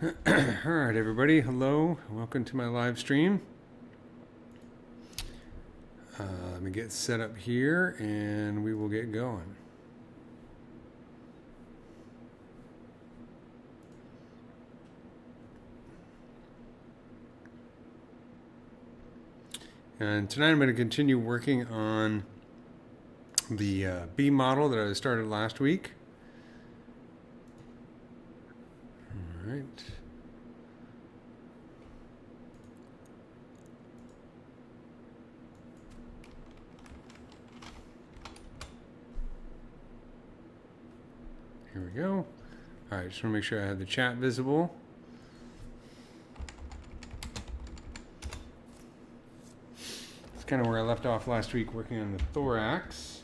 All right, everybody. Hello. Welcome to my live stream. Let me get set up here and we will get going. And tonight I'm going to continue working on the B model that I started last week. All right. Here we go. All right, just want to make sure I have the chat visible. It's kind of where I left off last week working on the thorax.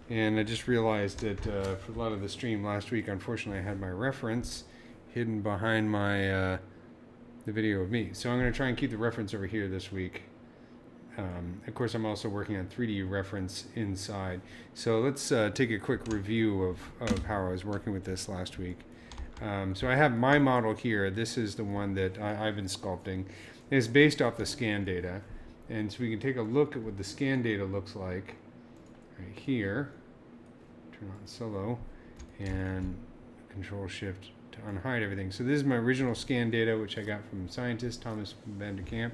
And I just realized that for a lot of the stream last week, unfortunately, I had my reference hidden behind my the video of me. So I'm going to try and keep the reference over here this week. Of course, I'm also working on 3D reference inside. So let's take a quick review of how I was working with this last week. So I have my model here. This is the one that I've been sculpting. It's based off the scan data. And so we can take a look at what the scan data looks like right here. Turn on solo and Control Shift to unhide everything. So this is my original scan data, which I got from scientist Thomas Van de Kamp.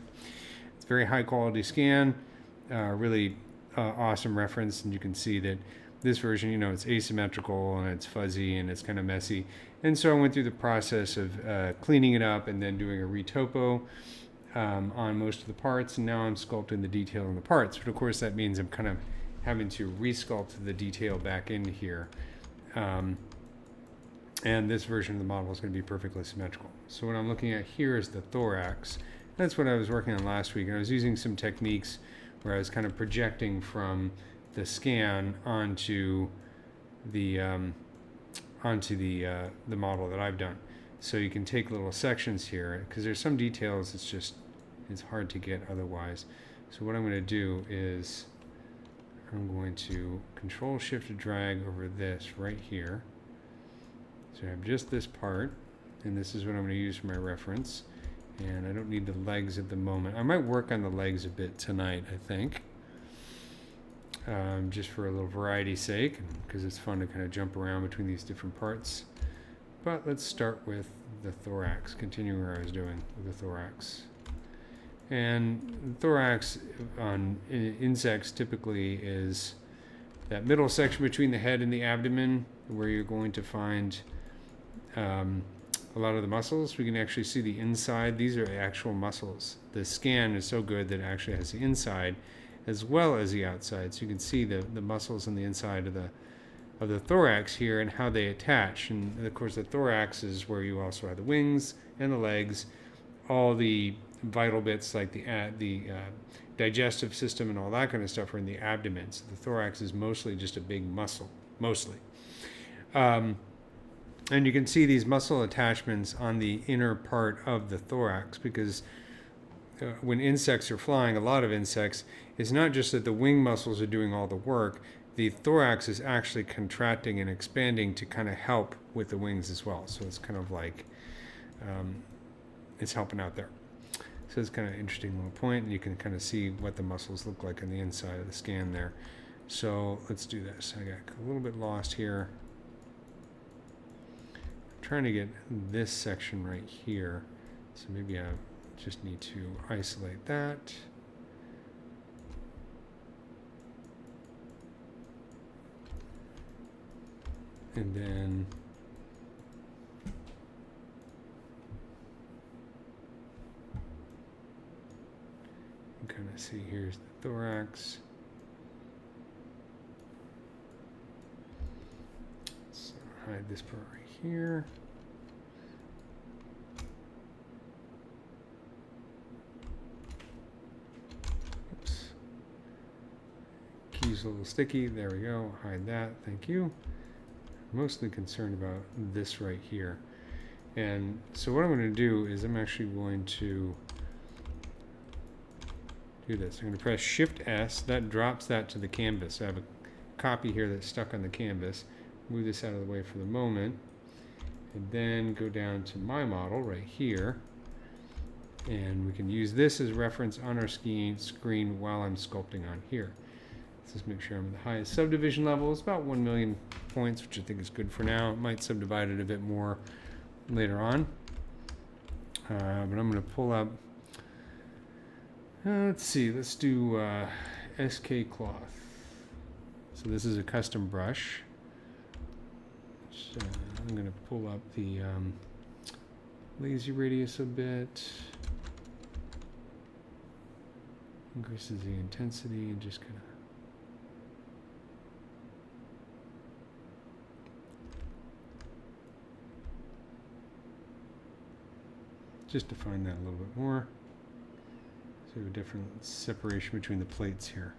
It's a very high quality scan, really awesome reference, and you can see that this version, you know, it's asymmetrical and it's fuzzy and it's kind of messy. And so I went through the process of cleaning it up and then doing a retopo on most of the parts, and now I'm sculpting the detail in the parts. But of course that means I'm kind of having to resculpt the detail back into here. And this version of the model is going to be perfectly symmetrical. So what I'm looking at here is the thorax. That's what I was working on last week. And I was using some techniques where I was kind of projecting from the scan onto the model that I've done. So you can take little sections here because there's some details it's hard to get otherwise. So what I'm going to do is I'm going to Control Shift to drag over this right here. So I have just this part, and this is what I'm going to use for my reference. And I don't need the legs at the moment. I might work on the legs a bit tonight, I think. Just for a little variety's sake, because it's fun to kind of jump around between these different parts. But let's start with the thorax, continuing where I was doing with the thorax. And the thorax on insects typically is that middle section between the head and the abdomen, where you're going to find a lot of the muscles. We can actually see the inside. These are actual muscles. The scan is so good that it actually has the inside as well as the outside. So you can see the muscles on the inside of the thorax here and how they attach. And of course the thorax is where you also have the wings and the legs, all the vital bits like the digestive system and all that kind of stuff are in the abdomen. So the thorax is mostly just a big muscle, mostly. And you can see these muscle attachments on the inner part of the thorax because when insects are flying, a lot of insects, it's not just that the wing muscles are doing all the work. The thorax is actually contracting and expanding to kind of help with the wings as well. So it's kind of like it's helping out there. So it's kind of an interesting little point, and you can kind of see what the muscles look like on the inside of the scan there. So let's do this. I got a little bit lost here. Trying to get this section right here, so maybe I just need to isolate that. And then you kind of see here's the thorax. So hide this part right here. Oops. Key's a little sticky. There we go. Hide that. Thank you. I'm mostly concerned about this right here. And so what I'm going to do is I'm actually going to do this. I'm going to press Shift S. That drops that to the canvas. I have a copy here that's stuck on the canvas. Move this out of the way for the moment. and then go down to my model right here. And we can use this as reference on our screen while I'm sculpting on here. Let's just make sure I'm at the highest subdivision level. It's about 1 million points, which I think is good for now. It might subdivide it a bit more later on. But I'm going to pull up, let's see, let's do SK cloth. So this is a custom brush. So I'm going to pull up the lazy radius a bit. Increases the intensity and just kind of just define that a little bit more. So a different separation between the plates here.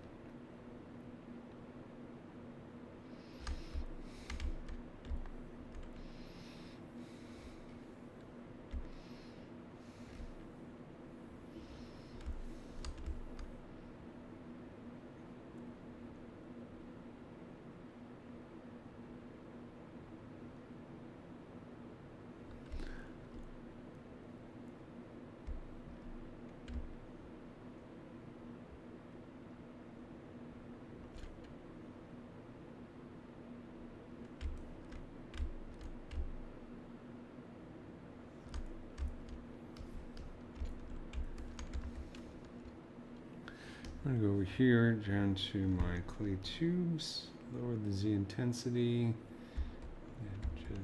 I'm going to go over here down to my clay tubes, lower the Z intensity, and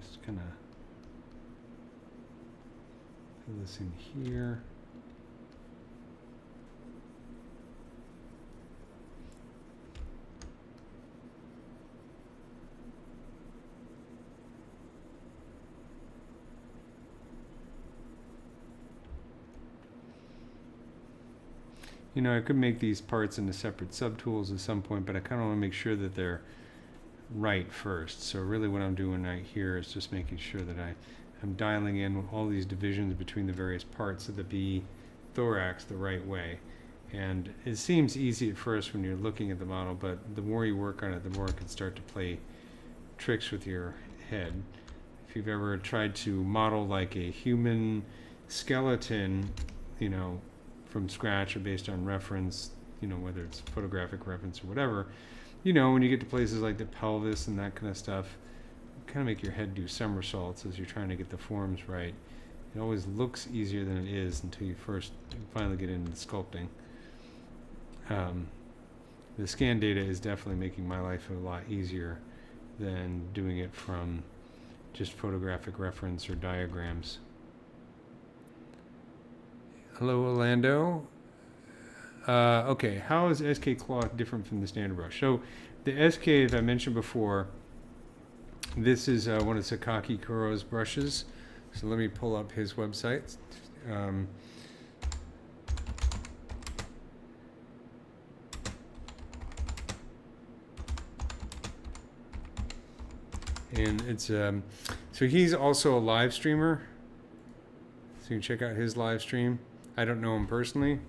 just kind of fill this in here. You know, I could make these parts into separate subtools at some point, but I kind of want to make sure that they're right first. So really what I'm doing right here is just making sure that I'm dialing in all these divisions between the various parts of the bee thorax the right way. And it seems easy at first when you're looking at the model, but the more you work on it, the more it can start to play tricks with your head. If you've ever tried to model like a human skeleton, you know, from scratch or based on reference, you know, whether it's photographic reference or whatever, you know, when you get to places like the pelvis and that kind of stuff, kind of make your head do somersaults as you're trying to get the forms right. It always looks easier than it is until you finally get into sculpting. The scan data is definitely making my life a lot easier than doing it from just photographic reference or diagrams. Hello, Orlando. Okay, how is SK cloth different from the standard brush? So the SK, as I mentioned before, this is one of Sakaki Kuro's brushes. So let me pull up his website. And it's, so he's also a live streamer. So you can check out his live stream. I don't know him personally,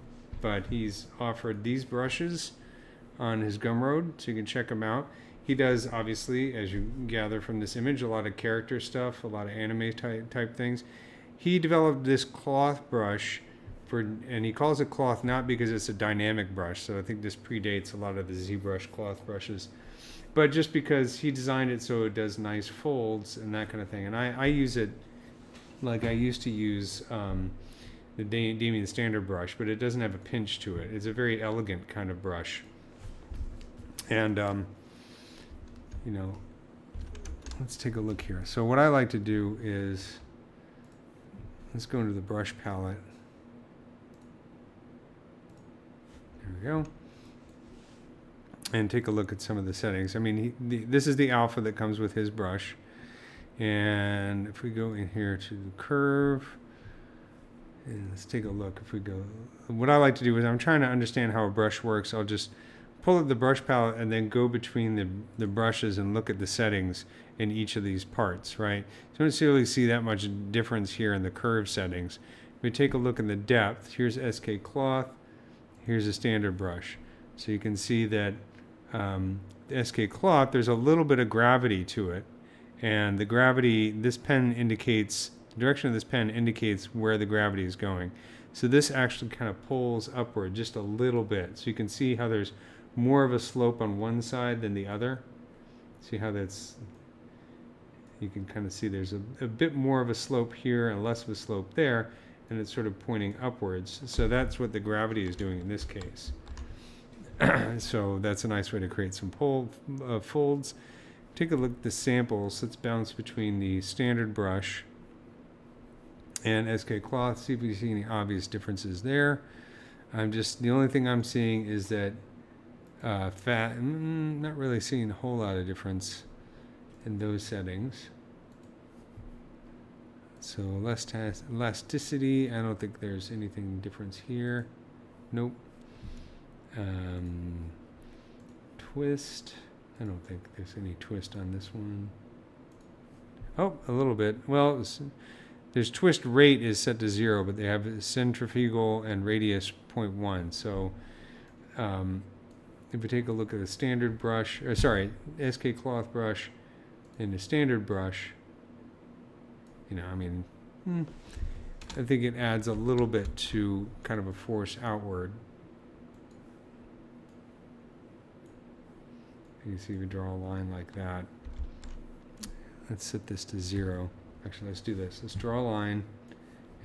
but he's offered these brushes on his Gumroad, so you can check him out. He does, obviously, as you gather from this image, a lot of character stuff, a lot of anime type things. He developed this cloth brush, and he calls it cloth not because it's a dynamic brush, so I think this predates a lot of the ZBrush cloth brushes, but just because he designed it so it does nice folds and that kind of thing. And I use it like I used to use the Damien standard brush, but it doesn't have a pinch to it. It's a very elegant kind of brush. And, you know, let's take a look here. So what I like to do is, let's go into the brush palette. There we go. And take a look at some of the settings. I mean, this is the alpha that comes with his brush. And if we go in here to the curve, and let's take a look. If we go, what I like to do is I'm trying to understand how a brush works. I'll just pull up the brush palette and then go between the brushes and look at the settings in each of these parts, right? So you don't necessarily see that much difference here in the curve settings. If we take a look in the depth, here's SK cloth, here's a standard brush. So you can see that the SK cloth, there's a little bit of gravity to it. And the gravity, this pen indicates, the direction of this pen indicates where the gravity is going. So this actually kind of pulls upward just a little bit. So you can see how there's more of a slope on one side than the other. See how that's, you can kind of see there's a bit more of a slope here and less of a slope there, and it's sort of pointing upwards. So that's what the gravity is doing in this case. So that's a nice way to create some folds. Take a look at the samples. Let's bounce between the standard brush and SK cloth. See if we see any obvious differences there. The only thing I'm seeing is that not really seeing a whole lot of difference in those settings. So elasticity, I don't think there's anything difference here. Nope. Twist, I don't think there's any twist on this one. Oh, a little bit. Well, there's twist rate is set to 0, but they have centrifugal and radius 0.1. So if we take a look at the standard brush, SK cloth brush and the standard brush, I think it adds a little bit to kind of a force outward. You can see we draw a line like that. Let's set this to 0. Actually, let's do this. Let's draw a line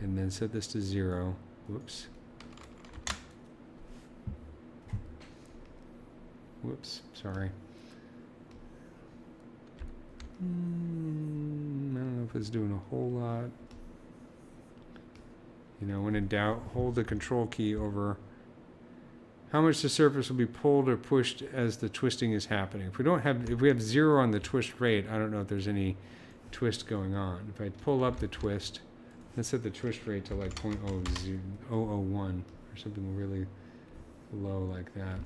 and then set this to 0. Whoops. Whoops, sorry. I don't know if it's doing a whole lot. When in doubt, hold the control key over how much the surface will be pulled or pushed as the twisting is happening. If we have 0 on the twist rate, I don't know if there's any twist going on. If I pull up the twist, let's set the twist rate to like 0.001 or something really low like that.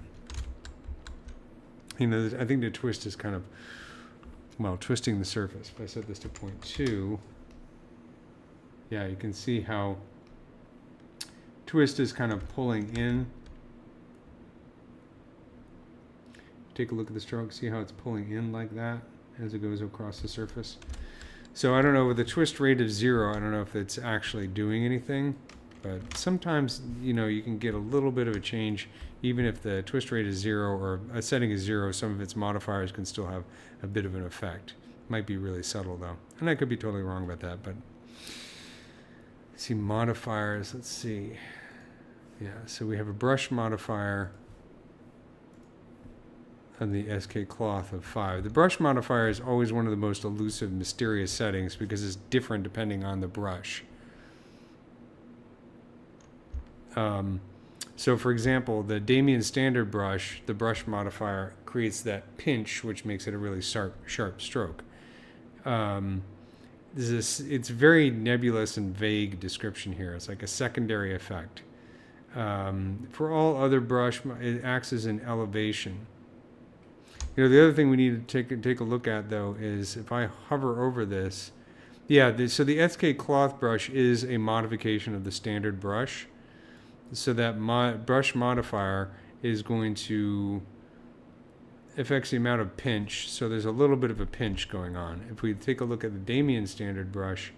I think the twist is kind of, twisting the surface. If I set this to 0.2, yeah, you can see how twist is kind of pulling in. Take a look at the stroke, see how it's pulling in like that as it goes across the surface. So I don't know, with the twist rate of 0, I don't know if it's actually doing anything, but sometimes, you can get a little bit of a change, even if the twist rate is 0 or a setting is 0, some of its modifiers can still have a bit of an effect. Might be really subtle though. And I could be totally wrong about that, but see modifiers, let's see. Yeah, so we have a brush modifier on the SK cloth of 5. The brush modifier is always one of the most elusive, mysterious settings because it's different depending on the brush. So for example, the Damien standard brush, the brush modifier creates that pinch, which makes it a really sharp stroke. It's very nebulous and vague description here. It's like a secondary effect. For all other brush, it acts as an elevation. The other thing we need to take a look at though is if I hover over this, so the SK cloth brush is a modification of the standard brush. So that brush modifier is going to affect the amount of pinch. So there's a little bit of a pinch going on. If we take a look at the Damien standard brush,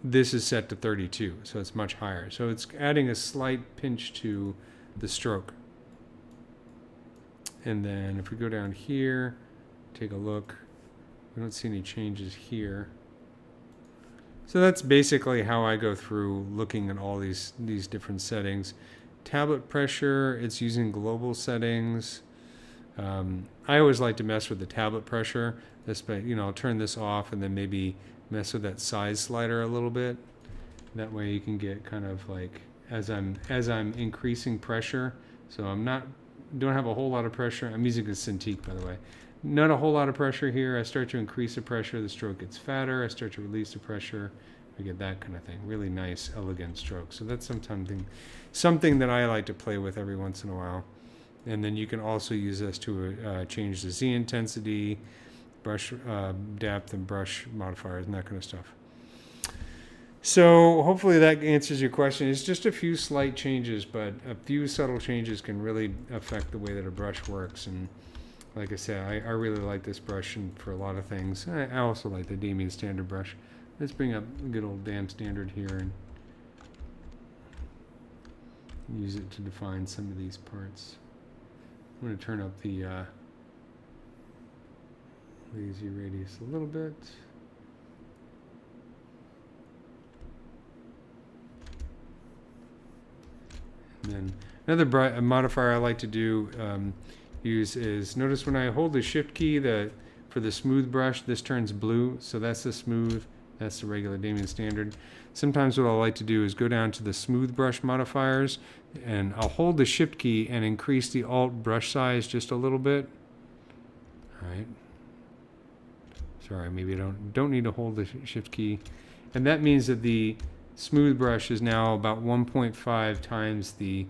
this is set to 32, so it's much higher. So it's adding a slight pinch to the stroke. And then if we go down here, take a look, we don't see any changes here. So that's basically how I go through looking at all these different settings. Tablet pressure, it's using global settings. I always like to mess with the tablet pressure. I'll turn this off and then maybe mess with that size slider a little bit. That way you can get kind of like as I'm increasing pressure. So don't have a whole lot of pressure. I'm using a Cintiq, by the way. Not a whole lot of pressure here. I start to increase the pressure, the stroke gets fatter. I start to release the pressure. We get that kind of thing. Really nice, elegant stroke. So that's something that I like to play with every once in a while. And then you can also use this to change the Z intensity, brush depth, and brush modifiers and that kind of stuff. So hopefully that answers your question. It's just a few slight changes, but a few subtle changes can really affect the way that a brush works. And like I said, I really like this brush and for a lot of things. I also like the Damien Standard brush. Let's bring up a good old damn Standard here and use it to define some of these parts. I'm going to turn up the lazy radius a little bit. And then another modifier I like to do use is, notice when I hold the shift key for the smooth brush, this turns blue, so that's the smooth, that's the regular Damien Standard. Sometimes what I like to do is go down to the smooth brush modifiers, and I'll hold the shift key and increase the alt brush size just a little bit. All right. Sorry, maybe I don't need to hold the shift key. And that means that the smooth brush is now about 1.5 times the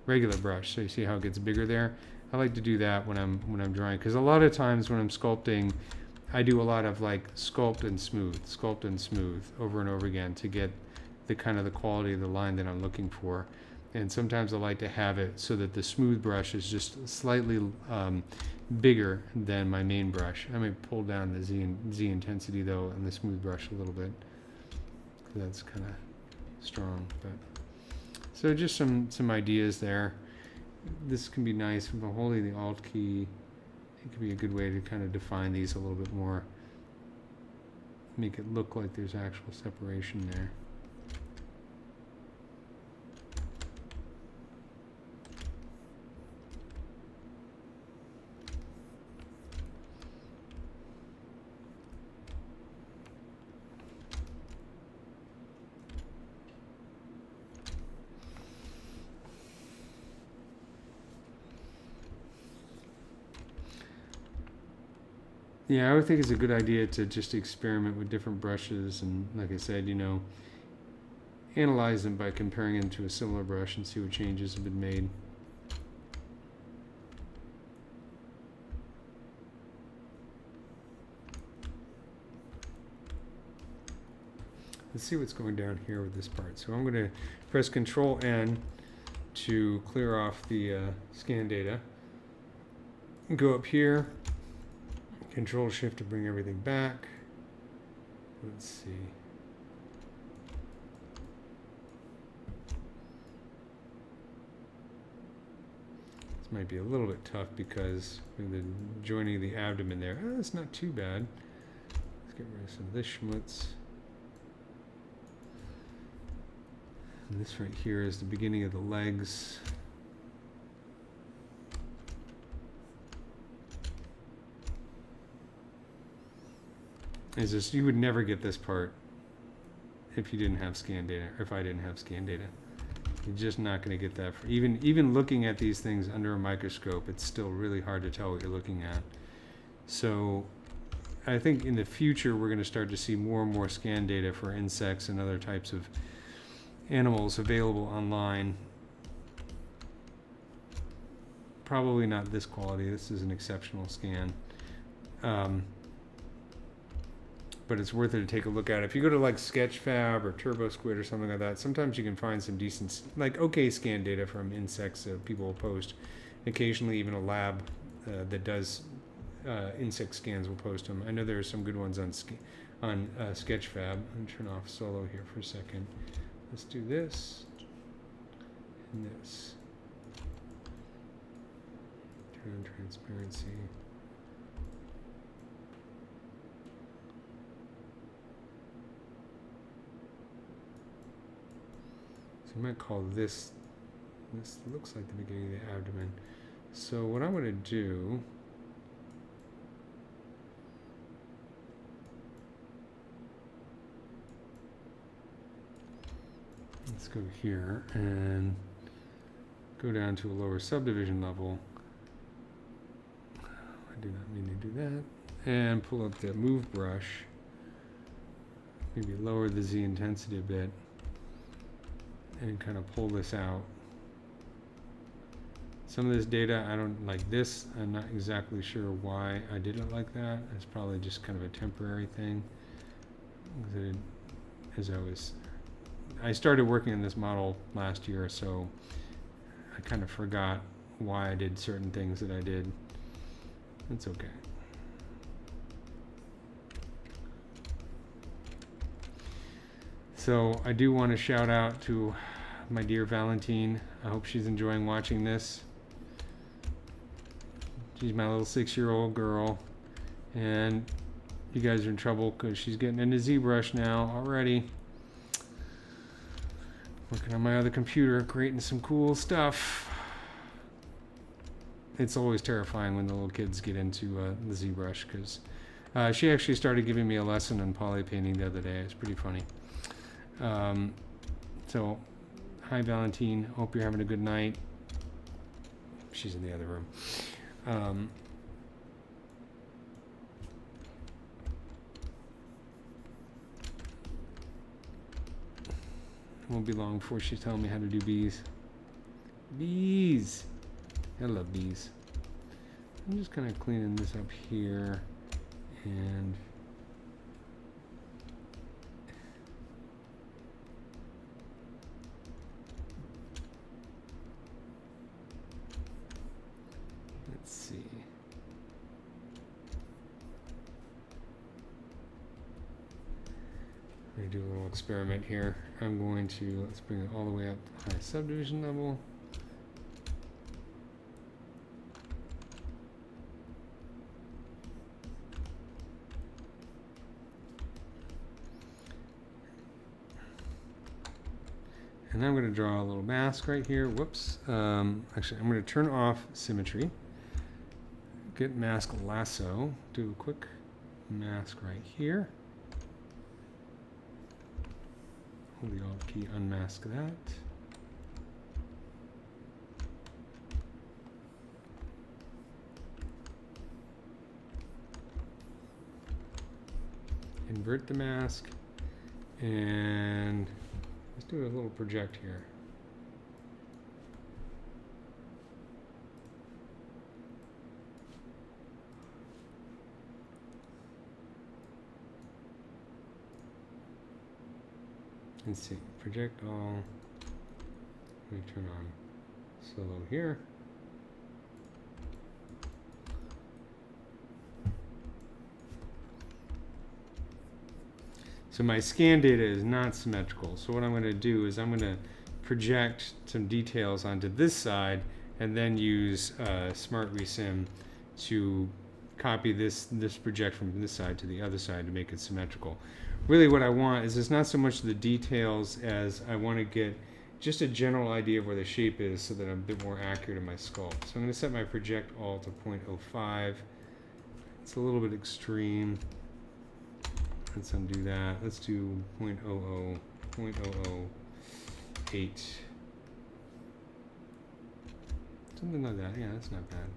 regular brush. So you see how it gets bigger there? I like to do that when I'm drawing, because a lot of times when I'm sculpting, I do a lot of like sculpt and smooth over and over again to get the kind of the quality of the line that I'm looking for. And sometimes I like to have it so that the smooth brush is just slightly bigger than my main brush. I may pull down the Z intensity though on the smooth brush a little bit. That's kind of strong, but so just some ideas there. This can be nice by holding the Alt key. It could be a good way to kind of define these a little bit more, make it look like there's actual separation there. Yeah, I would think it's a good idea to just experiment with different brushes, and like I said, you know, analyze them by comparing them to a similar brush and see what changes have been made. Let's see what's going down here with this part. So I'm going to press Control N to clear off the scan data. Go up here. Control Shift to bring everything back. Let's see. This might be a little bit tough because with the joining the abdomen there. Oh, that's not too bad. Let's get rid of some of this schmutz. And this right here is the beginning of the legs. Is this, you would never get this part if you didn't have scan data, or if I didn't have scan data. You're just not going to get that. Even looking at these things under a microscope, it's still really hard to tell what you're looking at. So I think in the future we're going to start to see more and more scan data for insects and other types of animals available online. Probably not this quality. This is an exceptional scan. But it's worth it to take a look at. If you go to like Sketchfab or TurboSquid or something like that, sometimes you can find some decent, like okay scan data from insects that people will post. Occasionally even a lab that does insect scans will post them. I know there are some good ones on Sketchfab. I'm going to turn off solo here for a second. Let's do this and this. Turn on transparency. So I might call this looks like the beginning of the abdomen. So what I'm going to do, let's go here and go down to a lower subdivision level. I do not mean to do that. And pull up the move brush. Maybe lower the Z intensity a bit. And kind of pull this out. Some of this data, I don't like this. I'm not exactly sure why I did it like that. It's probably just kind of a temporary thing. I started working on this model last year, so I kind of forgot why I did certain things that I did. It's okay. So I do want to shout out to my dear Valentine. I hope she's enjoying watching this. She's my little 6-year-old girl, and you guys are in trouble because she's getting into ZBrush now already. Working on my other computer, creating some cool stuff. It's always terrifying when the little kids get into the ZBrush, because she actually started giving me a lesson on poly painting the other day. It's pretty funny. So, hi Valentine. Hope you're having a good night. She's in the other room. It won't be long before she's telling me how to do bees. Bees! I love bees. I'm just kind of cleaning this up here, and let's see. I'm going to do a little experiment here. I'm going to, let's bring it all the way up to high subdivision level. And I'm going to draw a little mask right here. Whoops. Actually, I'm going to turn off symmetry. Get mask lasso. Do a quick mask right here. Hold the Alt key, unmask that. Invert the mask. And let's do a little project here. Let's see, project all. Let me turn on solo here. So my scan data is not symmetrical. So what I'm going to do is I'm going to project some details onto this side and then use Smart Resim to copy this project from this side to the other side to make it symmetrical. Really what I want is it's not so much the details as I want to get just a general idea of where the shape is so that I'm a bit more accurate in my sculpt. So I'm going to set my project all to 0.05. It's a little bit extreme. Let's undo that. Let's do 0.00, 0.008. Something like that. Yeah, that's not bad.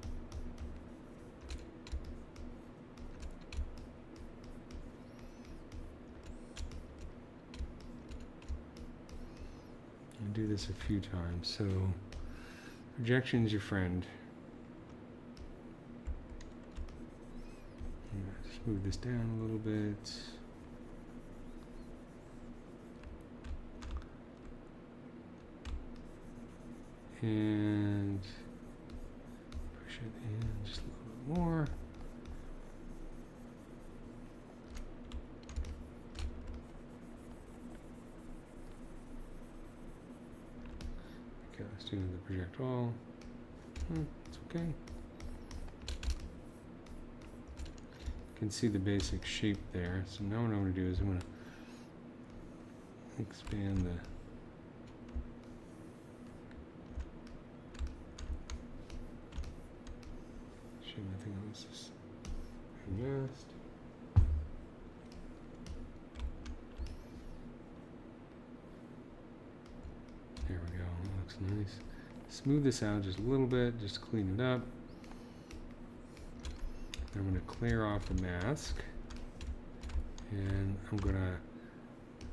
I'll do this a few times. So, projection's your friend. Just move this down a little bit. And push it in just a little bit more. Okay, let's do the project all. It's okay. You can see the basic shape there. So now what I'm going to do is I'm going to expand the nothing else is masked. There we go. That looks nice. Smooth this out just a little bit, just to clean it up. I'm going to clear off the mask, and I'm going to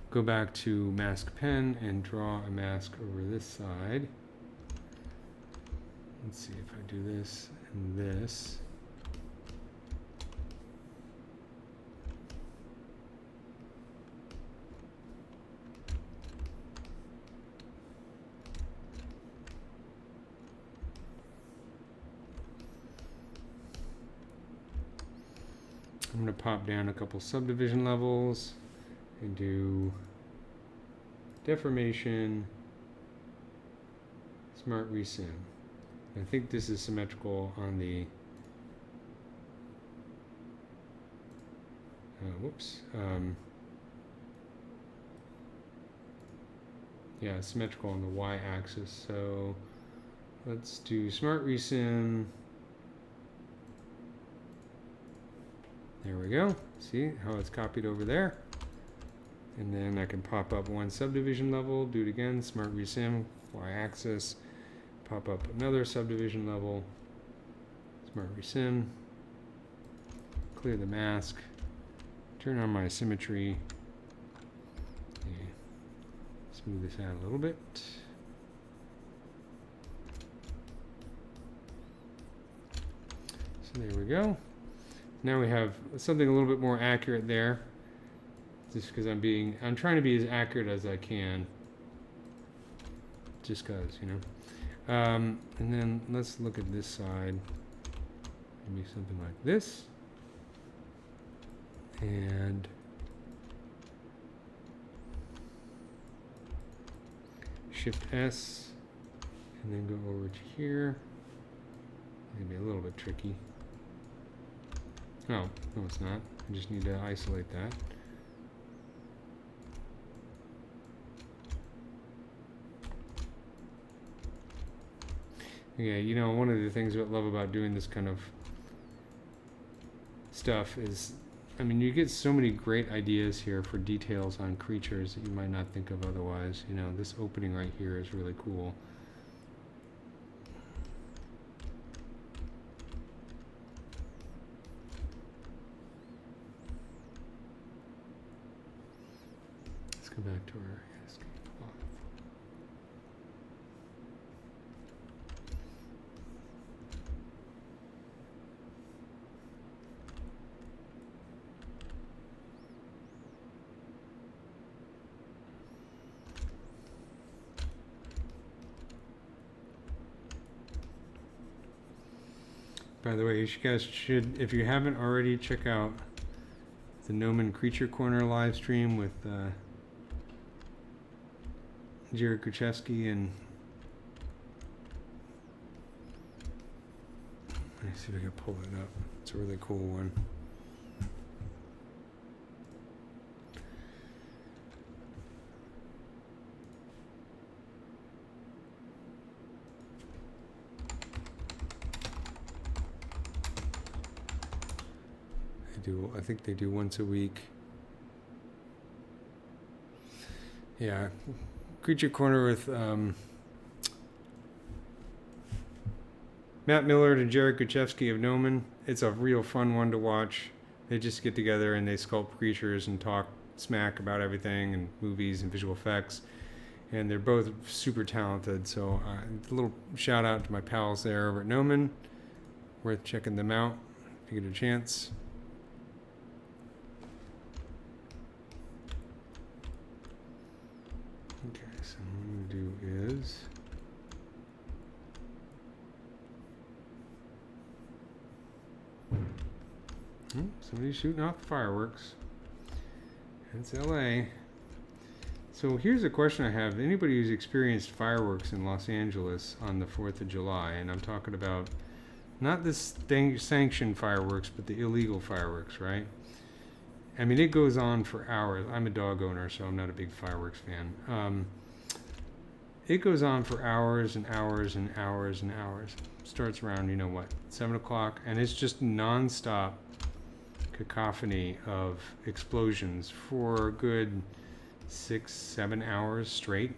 go back to mask pen and draw a mask over this side. Let's see if I do this and this. I'm going to pop down a couple subdivision levels and do deformation, smart resim. I think this is symmetrical on the whoops. Yeah, symmetrical on the y-axis. So let's do smart resim. There we go. See how it's copied over there? And then I can pop up one subdivision level, do it again, smart resim, y-axis, pop up another subdivision level, smart resim, clear the mask, turn on my symmetry, smooth this out a little bit. So there we go. Now we have something a little bit more accurate there. Just because I'm trying to be as accurate as I can. Just because, you know. And then let's look at this side. Maybe something like this. And Shift S, and then go over to here. Maybe a little bit tricky. Oh, no it's not. I just need to isolate that. Yeah, you know, one of the things I love about doing this kind of stuff is, I mean, you get so many great ideas here for details on creatures that you might not think of otherwise. You know, this opening right here is really cool. Let's go back to our escape cloth. By the way, you guys should, if you haven't already, check out the Gnomon Creature Corner live stream with Jared Kuchevsky and let me see if I can pull it up. It's a really cool one. I think they do once a week. Yeah, Creature Corner with Matt Millard and Jared Kuchevsky of Gnomon. It's a real fun one to watch. They just get together and they sculpt creatures and talk smack about everything and movies and visual effects. And they're both super talented. So a little shout out to my pals there over at Gnomon. Worth checking them out if you get a chance. Okay, so what I'm going to do is somebody's shooting off fireworks. It's LA. So here's a question I have. Anybody who's experienced fireworks in Los Angeles on the 4th of July, and I'm talking about not the sanctioned fireworks, but the illegal fireworks, right? I mean, it goes on for hours. I'm a dog owner, so I'm not a big fireworks fan. It goes on for hours and hours and hours and hours. Starts around, you know what, 7 o'clock, and it's just non-stop cacophony of explosions for a good 6-7 hours straight.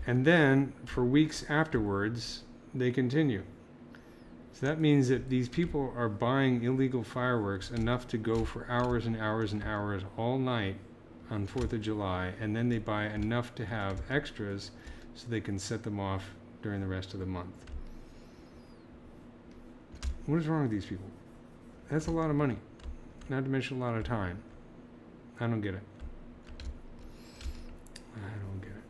And then, for weeks afterwards, they continue. So that means that these people are buying illegal fireworks enough to go for hours and hours and hours all night on 4th of July, and then they buy enough to have extras so they can set them off during the rest of the month. What is wrong with these people? That's a lot of money, not to mention a lot of time. I don't get it. I don't get it.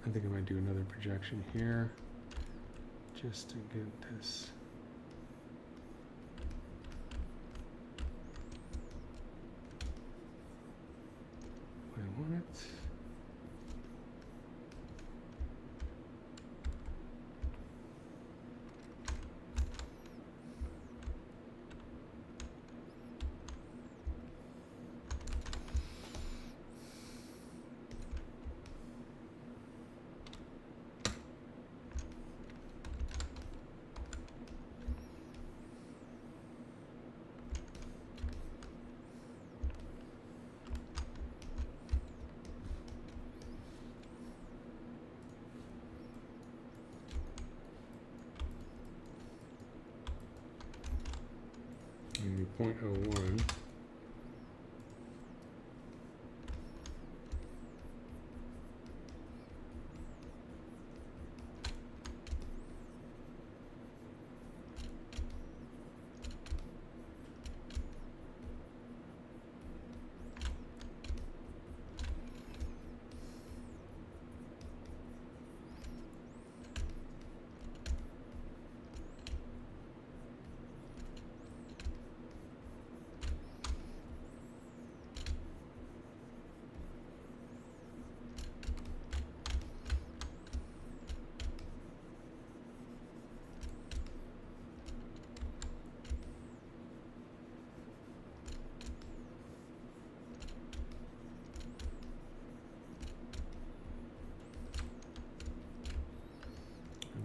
I think I might do another projection here. just to get this. I want it. Maybe 0.01.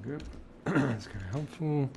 Good. That's kind of helpful.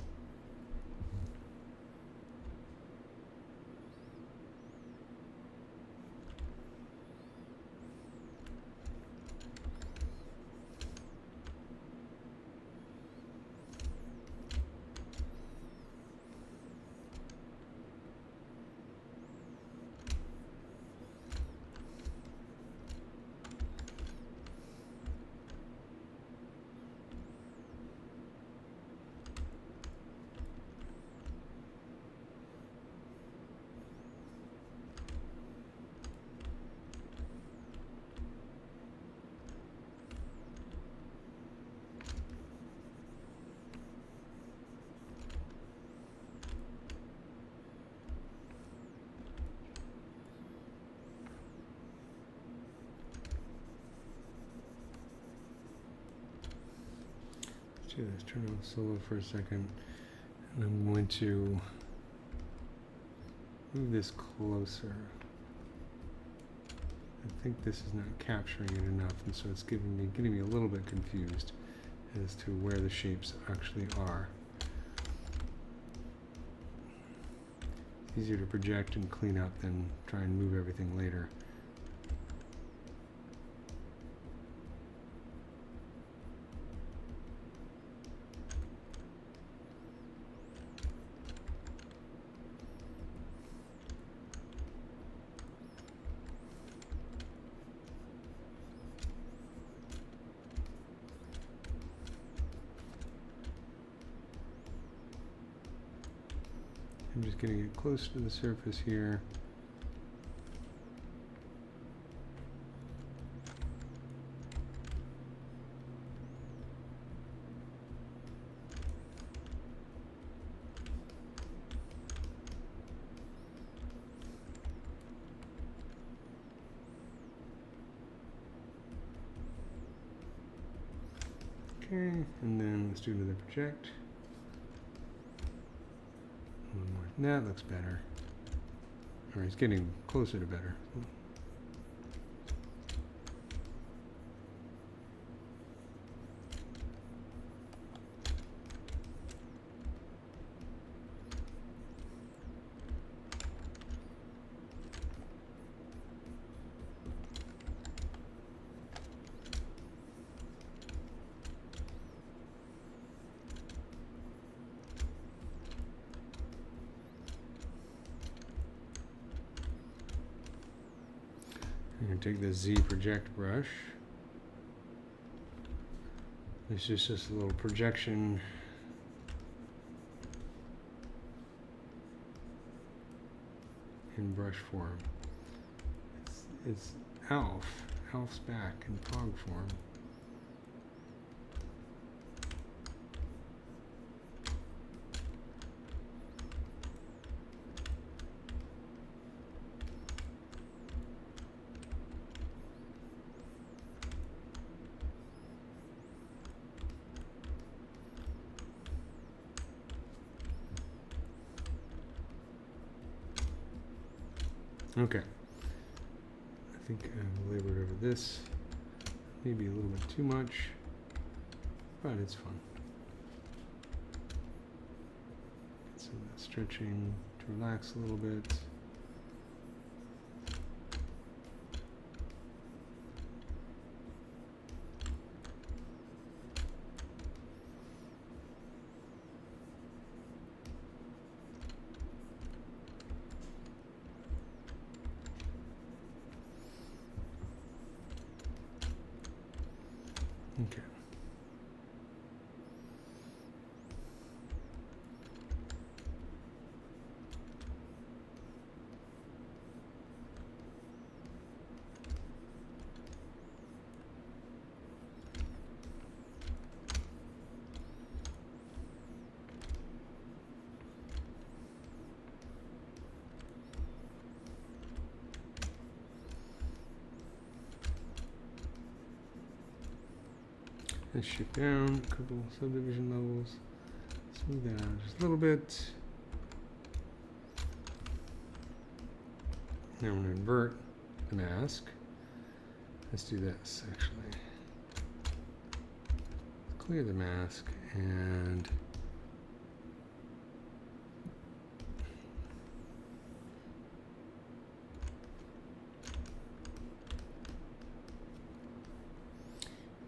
Let's turn on solo for a second, and I'm going to move this closer. I think this is not capturing it enough, and so it's getting me a little bit confused as to where the shapes actually are. It's easier to project and clean up than try and move everything later. I'm just getting it close to the surface here. Okay, and then let's do another project. One more. That looks better. Or it's getting closer to better. I'm going to take the ZBrush brush. This is just a little projection in brush form. It's Alf's back in fog form. Okay. I think I've labored over this. Maybe a little bit too much, but it's fun. Get some of that stretching to relax a little bit. Okay. Let's shift down a couple subdivision levels. Smooth that out just a little bit. Now I'm going to invert the mask. Let's do this actually. Clear the mask and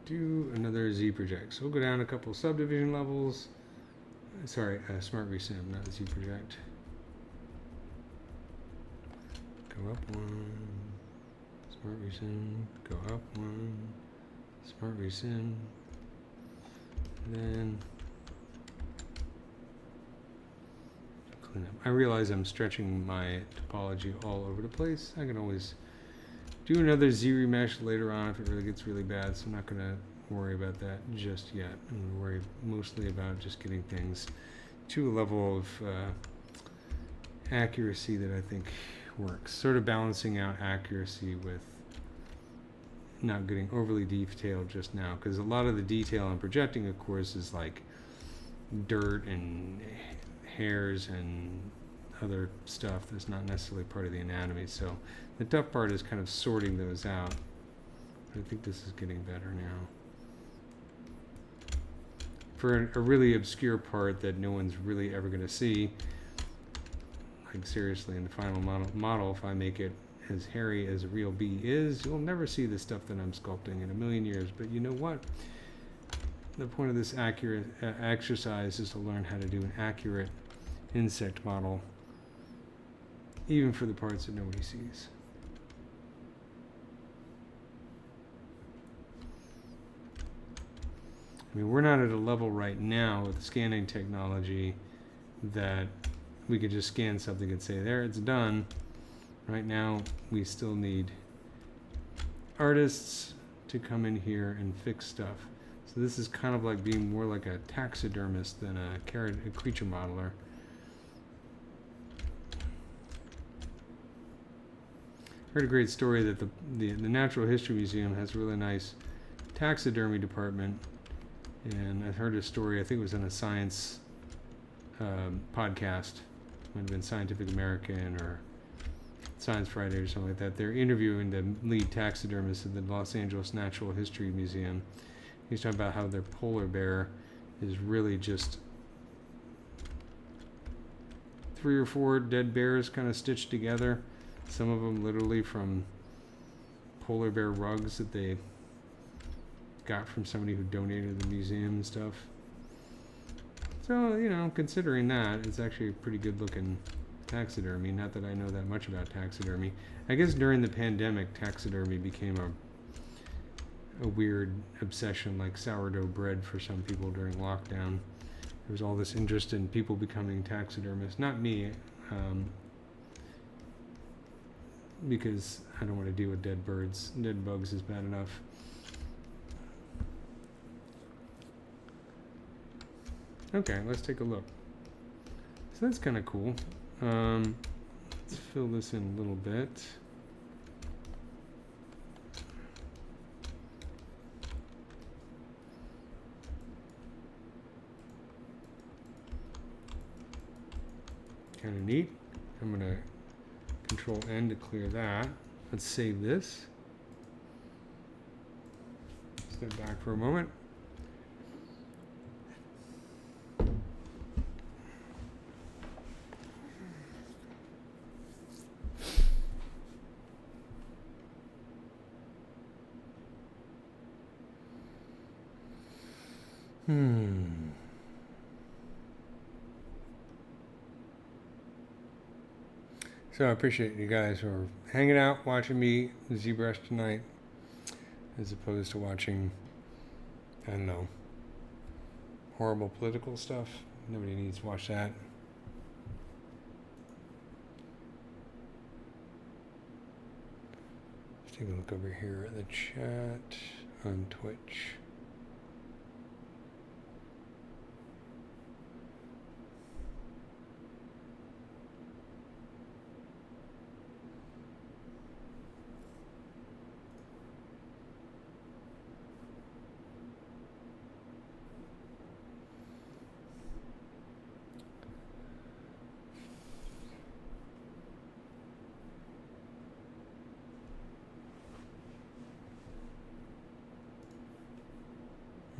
do another Z-project. So we'll go down a couple subdivision levels. Sorry, Smart Resim, not Z-project. Go up one, Smart Resim, go up one, Smart Resim, and then clean up. I realize I'm stretching my topology all over the place. I can always do another Z-remesh later on if it really gets really bad, so I'm not going to worry about that just yet. I'm going to worry mostly about just getting things to a level of accuracy that I think works. Sort of balancing out accuracy with not getting overly detailed just now, because a lot of the detail I'm projecting, of course, is like dirt and hairs and other stuff that's not necessarily part of the anatomy. So the tough part is kind of sorting those out. I think this is getting better now. For a really obscure part that no one's really ever going to see, like seriously, in the final model, if I make it as hairy as a real bee is, you'll never see the stuff that I'm sculpting in a million years. But you know what? The point of this accurate exercise is to learn how to do an accurate insect model, even for the parts that nobody sees. I mean, we're not at a level right now with scanning technology that we could just scan something and say, there, it's done. Right now, we still need artists to come in here and fix stuff. So this is kind of like being more like a taxidermist than a creature modeler. I heard a great story that the Natural History Museum has a really nice taxidermy department. And I heard a story, I think it was on a science podcast, might have been Scientific American or Science Friday or something like that. They're interviewing the lead taxidermist at the Los Angeles Natural History Museum. He's talking about how their polar bear is really just 3 or 4 dead bears kind of stitched together. Some of them literally from polar bear rugs that they got from somebody who donated to the museum and stuff. So, you know, considering that, it's actually a pretty good looking taxidermy. Not that I know that much about taxidermy. I guess during the pandemic, taxidermy became a weird obsession, like sourdough bread for some people during lockdown. There was all this interest in people becoming taxidermists. Not me, because I don't want to deal with dead birds. Dead bugs is bad enough. Okay, let's take a look. So that's kind of cool. Let's fill this in a little bit. Kind of neat. I'm going to Control N to clear that. Let's save this. Step back for a moment. So I appreciate you guys who are hanging out, watching me ZBrush tonight, as opposed to watching, I don't know, horrible political stuff. Nobody needs to watch that. Let's take a look over here at the chat on Twitch.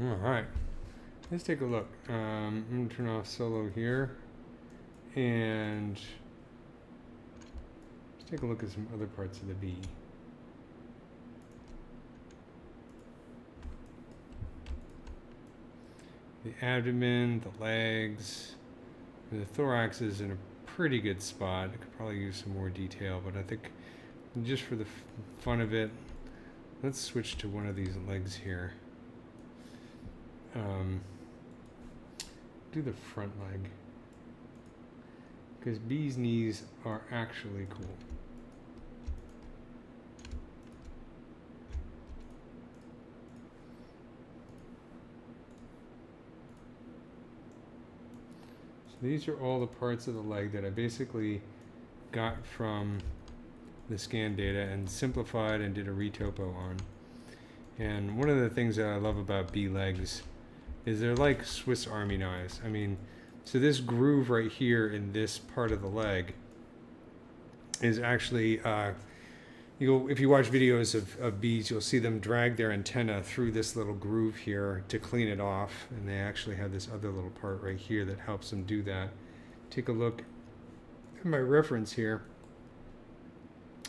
All right, let's take a look. I'm going to turn off solo here, and let's take a look at some other parts of the bee. The abdomen, the legs, the thorax is in a pretty good spot. I could probably use some more detail, but I think just for the fun of it, let's switch to one of these legs here. Do the front leg, because bees' knees are actually cool. So these are all the parts of the leg that I basically got from the scan data and simplified and did a retopo on. And one of the things that I love about bee legs is they're like Swiss Army knives. I mean, so this groove right here in this part of the leg is actually, if you watch videos of bees, you'll see them drag their antenna through this little groove here to clean it off. And they actually have this other little part right here that helps them do that. Take a look at my reference here.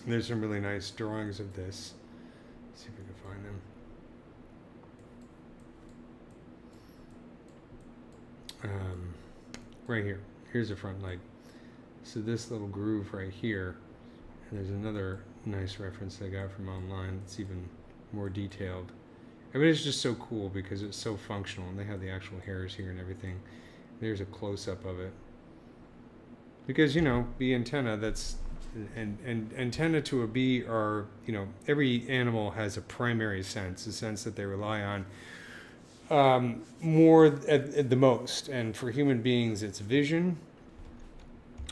There's some really nice drawings of this. Let's see if we can find them. Right here. Here's the front leg. So this little groove right here, and there's another nice reference I got from online that's even more detailed. I mean, it's just so cool because it's so functional, and they have the actual hairs here and everything. There's a close-up of it. Because, you know, bee antenna, that's, and antenna to a bee are, you know, every animal has a primary sense, a sense that they rely on more at the most. And for human beings, it's vision.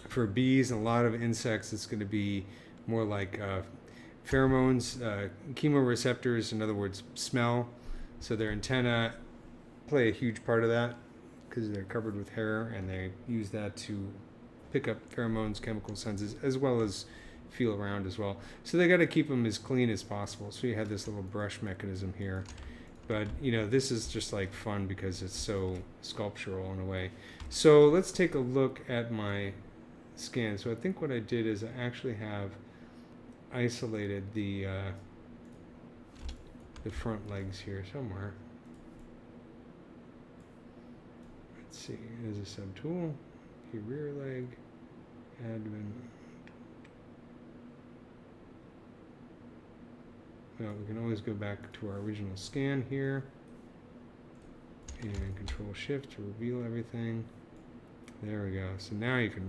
For bees and a lot of insects, it's going to be more like pheromones, chemoreceptors, in other words, smell. So their antennae play a huge part of that because they're covered with hair, and they use that to pick up pheromones, chemical senses, as well as feel around as well. So they got to keep them as clean as possible. So you have this little brush mechanism here. But, you know, this is just like fun because it's so sculptural in a way. So let's take a look at my scan. So I think what I did is I actually have isolated the front legs here somewhere. Let's see, there's a subtool, the rear leg, abdomen. Well, we can always go back to our original scan here and Control Shift to reveal everything. There we go. So now you can,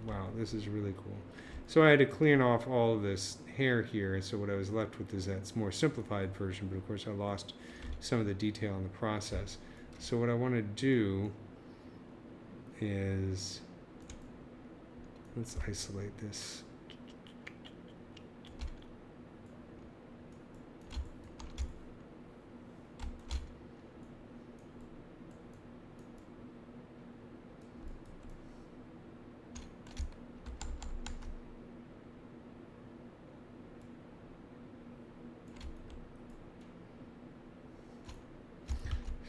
wow, this is really cool. So I had to clean off all of this hair here, and so what I was left with is that more simplified version, but of course I lost some of the detail in the process. So what I want to do is, let's isolate this.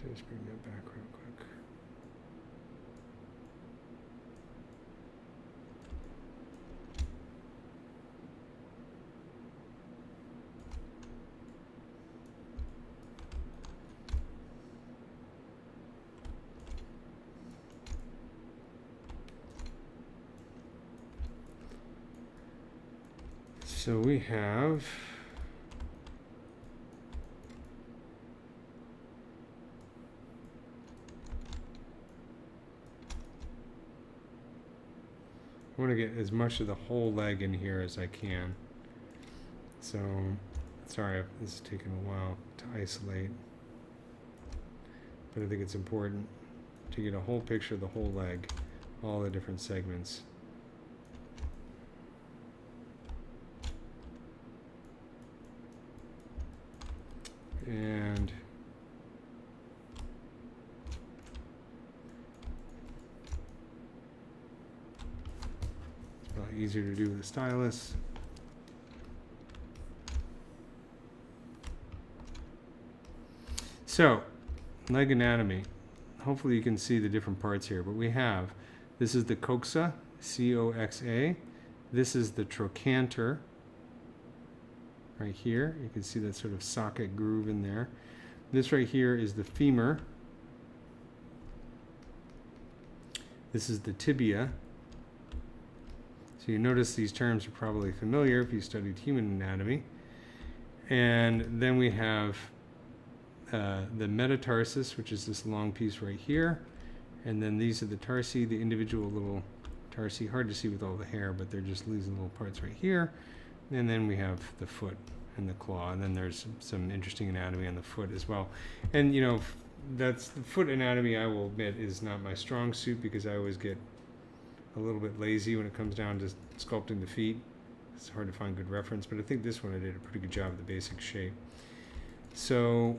So just bring that back real quick. So we have I want to get as much of the whole leg in here as I can. So, sorry, this is taking a while to isolate, but I think it's important to get a whole picture of the whole leg, all the different segments. And it's a lot easier to do with the stylus. So, leg anatomy. Hopefully you can see the different parts here, but we have, this is the coxa, C-O-X-A. This is the trochanter. Right here, you can see that sort of socket groove in there. This right here is the femur. This is the tibia. So you notice these terms are probably familiar if you studied human anatomy. And then we have the metatarsus, which is this long piece right here. And then these are the tarsi, the individual little tarsi. Hard to see with all the hair, but they're just these little parts right here. And then we have the foot and the claw, and then there's some interesting anatomy on the foot as well. And you know, that's the foot anatomy, I will admit, is not my strong suit because I always get a little bit lazy when it comes down to sculpting the feet. It's hard to find good reference, but I think this one I did a pretty good job of the basic shape. So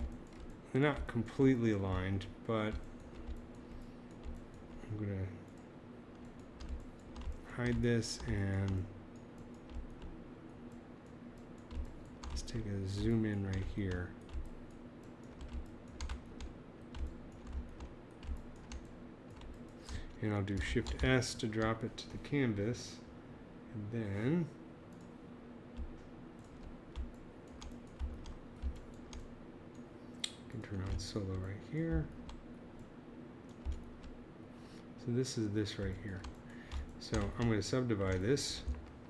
they're not completely aligned, but I'm gonna hide this and let's take a zoom in right here. And I'll do Shift S to drop it to the canvas. And then I can turn on solo right here. So this is this right here. So I'm going to subdivide this.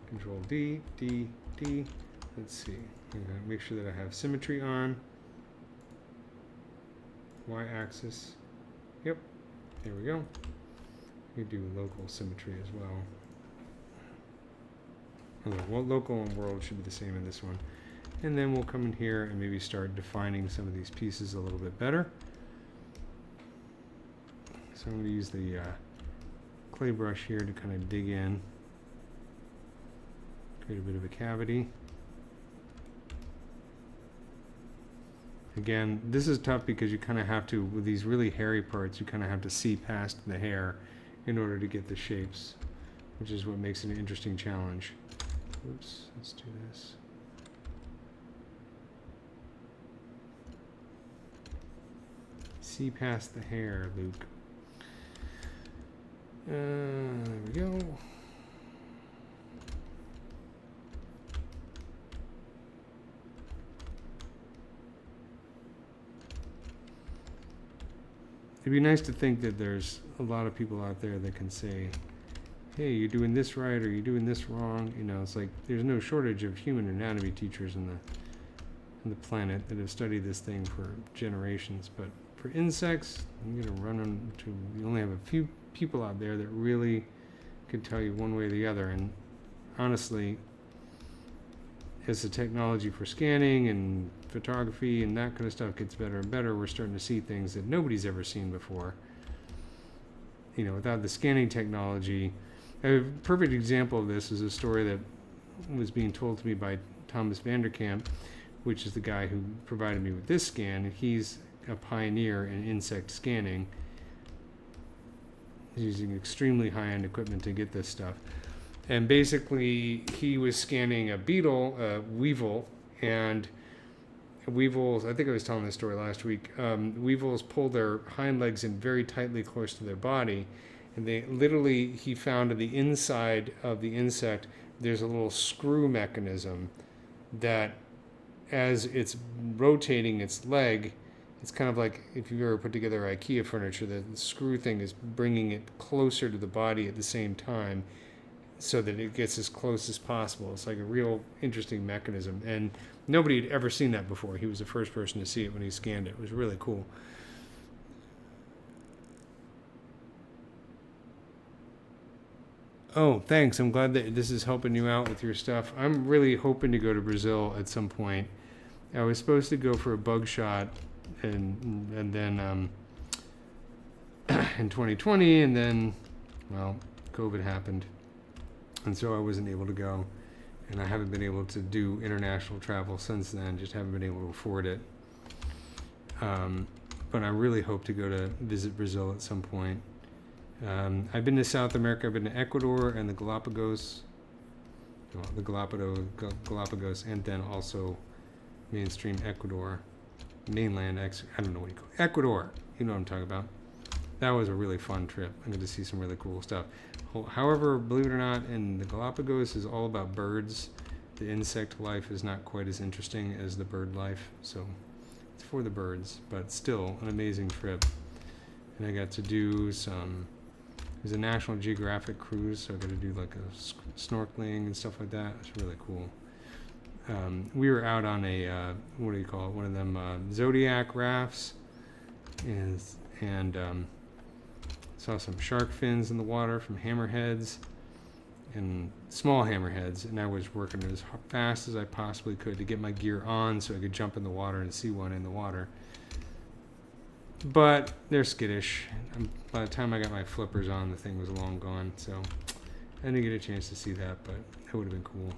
Control D, D, D. Let's see. I'm going to make sure that I have symmetry on. Y-axis. Yep. There we go. We do local symmetry as well. Well, local and world should be the same in this one. And then we'll come in here and maybe start defining some of these pieces a little bit better. So I'm going to use the clay brush here to kind of dig in, create a bit of a cavity. Again, this is tough because you kind of have to, with these really hairy parts, you kind of have to see past the hair in order to get the shapes, which is what makes it an interesting challenge. Oops, let's do this. See past the hair, Luke. There we go. It'd be nice to think that there's a lot of people out there that can say, hey, you're doing this right or you're doing this wrong. You know, it's like there's no shortage of human anatomy teachers in the planet that have studied this thing for generations. But for insects, I'm going to run into, you only have a few people out there that really can tell you one way or the other. And honestly, as the technology for scanning and photography and that kind of stuff gets better and better, we're starting to see things that nobody's ever seen before. You know, without the scanning technology, a perfect example of this is a story that was being told to me by Thomas Vanderkamp, which is the guy who provided me with this scan. He's a pioneer in insect scanning. He's using extremely high-end equipment to get this stuff. And basically, he was scanning a beetle, a weevil, and weevils, I think I was telling this story last week, weevils pull their hind legs in very tightly close to their body, and they literally, he found on the inside of the insect, there's a little screw mechanism that as it's rotating its leg, it's kind of like if you've ever put together IKEA furniture, the screw thing is bringing it closer to the body at the same time so that it gets as close as possible. It's like a real interesting mechanism. And nobody had ever seen that before. He was the first person to see it when he scanned it. It was really cool. Oh, thanks. I'm glad that this is helping you out with your stuff. I'm really hoping to go to Brazil at some point. I was supposed to go for a bug shot and then in 2020, and then, well, COVID happened. And so I wasn't able to go. And I haven't been able to do international travel since then, just haven't been able to afford it. But I really hope to go to visit Brazil at some point. I've been to South America, I've been to Ecuador and the Galapagos, and then also mainstream Ecuador, mainland, I don't know what you call it, Ecuador, you know what I'm talking about. That was a really fun trip. I got to see some really cool stuff. However, believe it or not, in the Galapagos is all about birds. The insect life is not quite as interesting as the bird life, so it's for the birds, but still an amazing trip. And I got to do some, it was a National Geographic cruise, so I got to do like a snorkeling and stuff like that. It's really cool. We were out on a, what do you call it, one of them Zodiac rafts, and saw some shark fins in the water from hammerheads and small hammerheads, and I was working as fast as I possibly could to get my gear on so I could jump in the water and see one in the water. But they're skittish. By the time I got my flippers on, the thing was long gone, so I didn't get a chance to see that, but it would have been cool.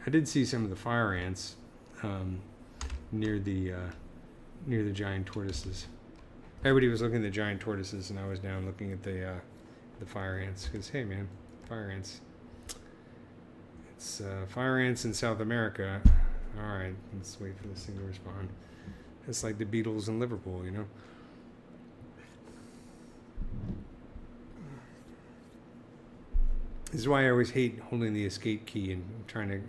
I did see some of the fire ants near the giant tortoises. Everybody was looking at the giant tortoises, and I was down looking at the fire ants. Because hey, man, fire ants. It's fire ants in South America. All right, let's wait for this thing to respond. It's like the Beatles in Liverpool, you know. This is why I always hate holding the escape key and trying to.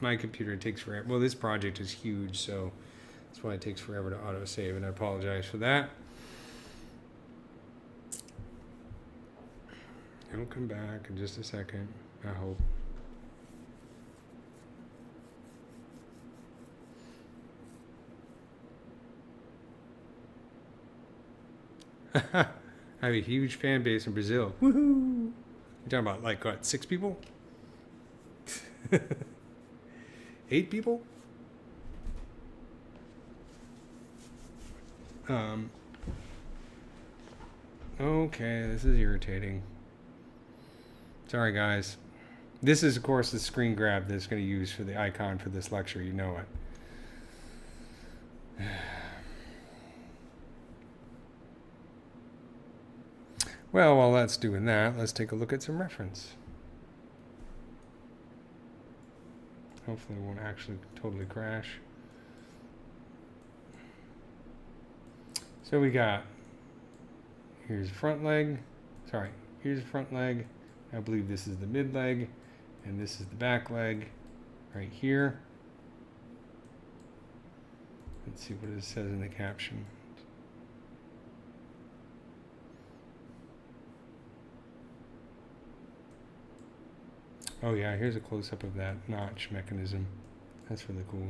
My computer takes forever. Well, this project is huge, so that's why it takes forever to autosave, and I apologize for that. It'll come back in just a second, I hope. I have a huge fan base in Brazil. Woohoo! You're talking about like what, 6 people? 8 people? Okay, this is irritating. Sorry, guys. This is, of course, the screen grab that's going to use for the icon for this lecture. You know it. Well, while that's doing that, let's take a look at some reference. Hopefully it won't actually totally crash. So we got, here's the front leg, here's the front leg, I believe this is the mid leg, and this is the back leg right here. Let's see what it says in the caption. Oh yeah, here's a close-up of that notch mechanism. That's really cool.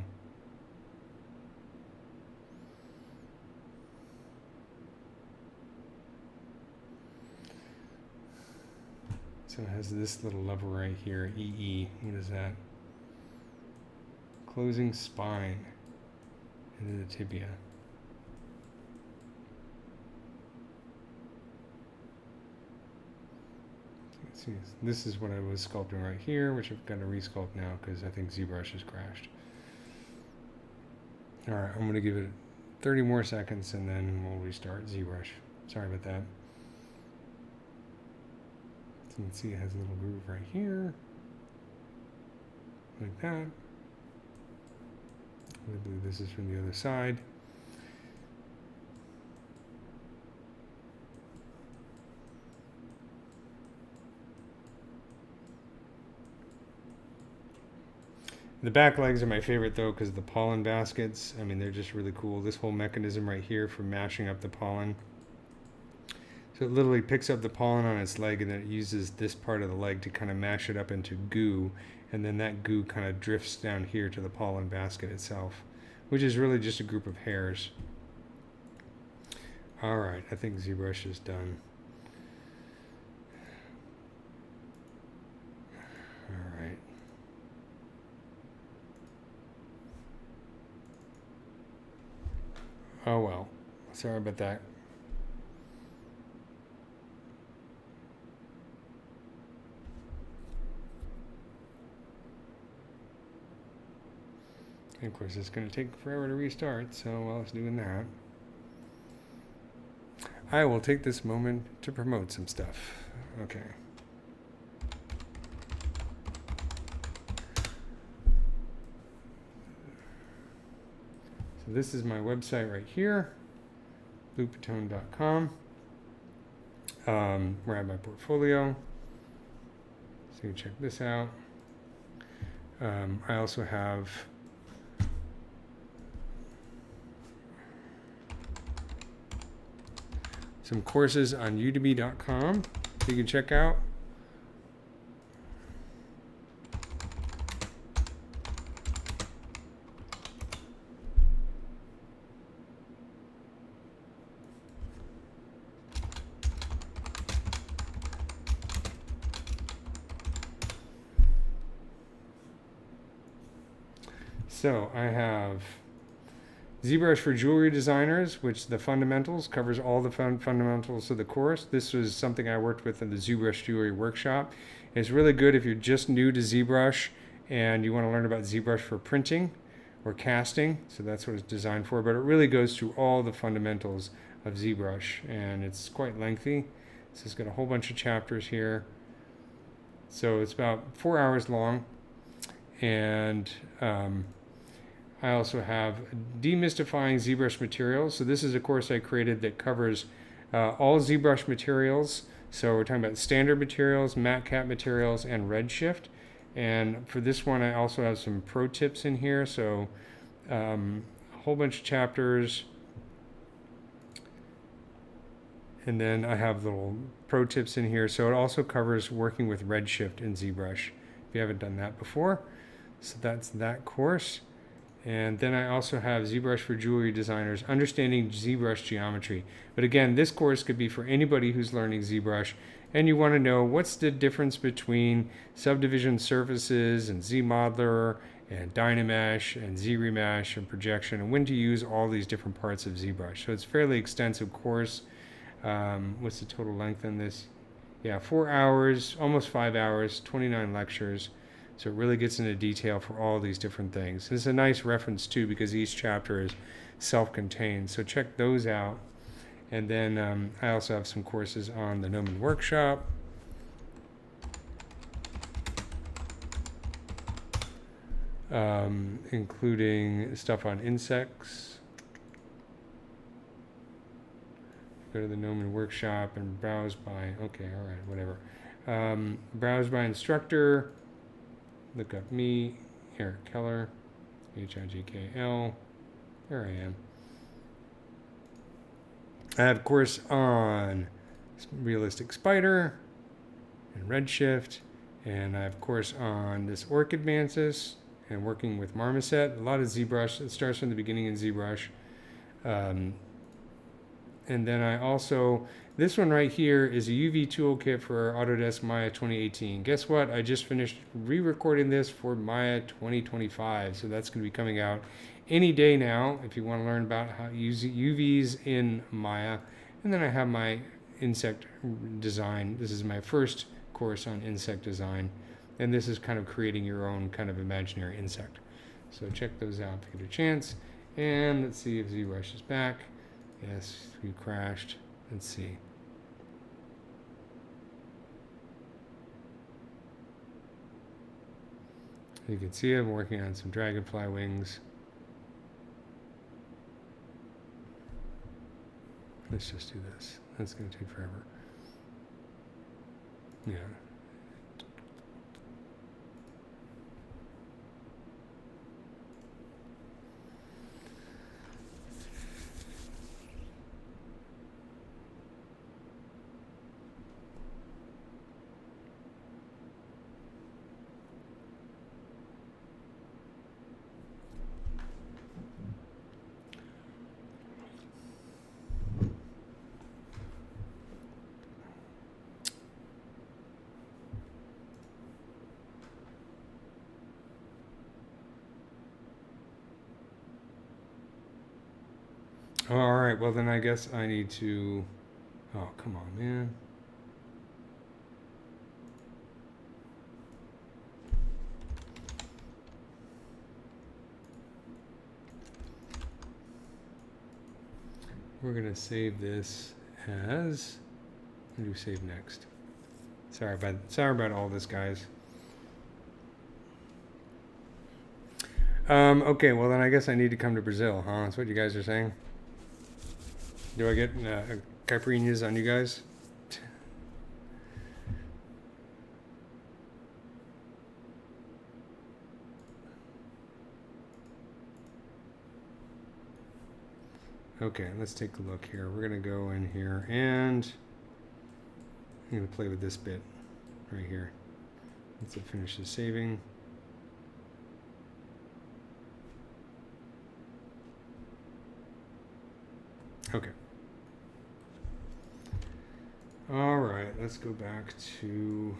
So it has this little lever right here, EE. What is that? Closing spine into the tibia. See, this is what I was sculpting right here, which I've got to resculpt now because I think ZBrush has crashed. Alright, I'm going to give it 30 more seconds and then we'll restart ZBrush. Sorry about that. So you can see it has a little groove right here. like that. I believe this is from the other side. The back legs are my favorite though because of the pollen baskets. I mean, they're just really cool. This whole mechanism right here for mashing up the pollen. So it literally picks up the pollen on its leg and then it uses this part of the leg to kind of mash it up into goo. And then that goo kind of drifts down here to the pollen basket itself, which is really just a group of hairs. All right, I think ZBrush is done. All right. Oh well, sorry about that. And of course, it's going to take forever to restart, so while it's doing that, I will take this moment to promote some stuff. Okay. So this is my website right here, bluepatone.com, where I have my portfolio. So you can check this out. I also have some courses on udemy.com you can check out. So I have ZBrush for jewelry designers, which the fundamentals covers all the fundamentals of the course. This was something I worked with in the ZBrush jewelry workshop. It's really good if you're just new to ZBrush and you want to learn about ZBrush for printing or casting. So that's what it's designed for, but it really goes through all the fundamentals of ZBrush and it's quite lengthy. So it's got a whole bunch of chapters here. So it's about 4 hours long, and I also have demystifying ZBrush materials. So this is a course I created that covers all ZBrush materials. So we're talking about standard materials, matte cap materials, and Redshift. And for this one, I also have some pro tips in here. So a whole bunch of chapters. And then I have little pro tips in here. So it also covers working with Redshift in ZBrush, if you haven't done that before. So that's that course. And then I also have ZBrush for jewelry designers, understanding ZBrush geometry. But again, this course could be for anybody who's learning ZBrush and you want to know what's the difference between subdivision surfaces and ZModeler and Dynamesh and ZRemesh and projection, and when to use all these different parts of ZBrush. So it's a fairly extensive course. What's the total length on this? Yeah, 4 hours, almost 5 hours, 29 lectures. So it really gets into detail for all these different things. It's a nice reference too because each chapter is self-contained. So check those out. And then I also have some courses on the Gnomon Workshop. Including stuff on insects. Go to the Gnomon Workshop and browse by, okay, all right, whatever. Browse by instructor. Look up me, Eric Keller, H-I-G-K-L. There I am. I have a course on realistic spider and Redshift, and I have a course on this orchid mantis and working with marmoset. A lot of ZBrush. It starts from the beginning in ZBrush. And then I also, this one right here is a UV toolkit for Autodesk Maya 2018. Guess what? I just finished re-recording this for Maya 2025. So that's going to be coming out any day now if you want to learn about how to use UVs in Maya. And then I have my insect design. This is my first course on insect design. And this is kind of creating your own kind of imaginary insect. So check those out if you get a chance. And let's see if ZBrush is back. Yes, we crashed. Let's see. You can see I'm working on some dragonfly wings. Let's just do this. That's going to take forever. Yeah. All right, well then I guess I need to, oh, come on, man. We're gonna save this as, what do we save next? Sorry about all this, guys. Okay, well then I guess I need to come to Brazil, huh? That's what you guys are saying? Do I get caipirinhas on you guys? Okay, let's take a look here. We're gonna go in here and I'm gonna play with this bit right here. Once it finishes saving. Okay. All right, let's go back to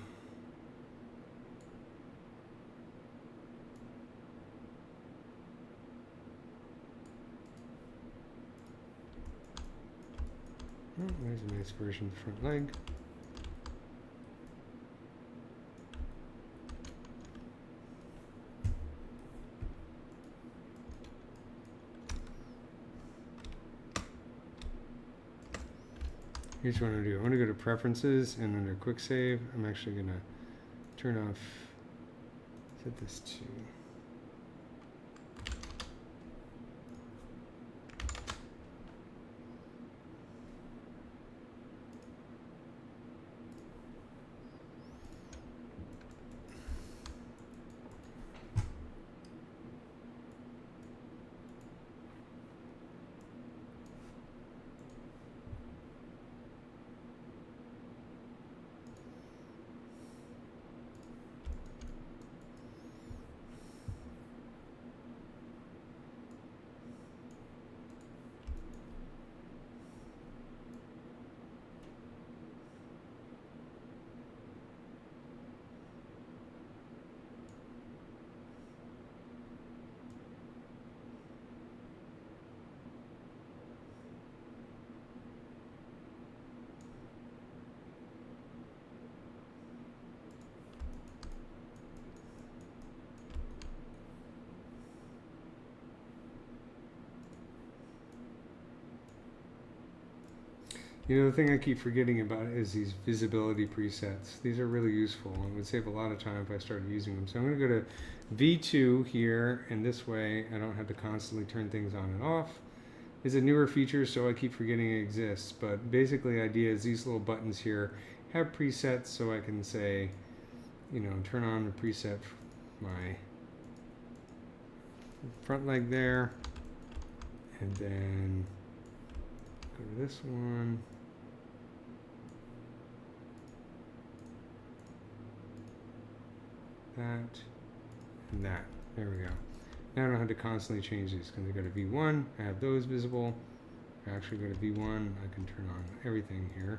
oh, there's a nice version of the front leg. Here's what I'm going to do. I'm going to go to Preferences and under Quick Save, I'm actually going to turn off, set this to You know, the thing I keep forgetting about is these visibility presets. These are really useful and would save a lot of time if I started using them. So I'm going to go to V2 here, and this way I don't have to constantly turn things on and off. It's a newer feature, so I keep forgetting it exists. But basically the idea is these little buttons here have presets, so I can say, you know, turn on the preset for my front leg there, and then go to this one. That and that. There we go. Now I don't have to constantly change these because I go to V1, I have those visible. I actually go to V1, I can turn on everything here.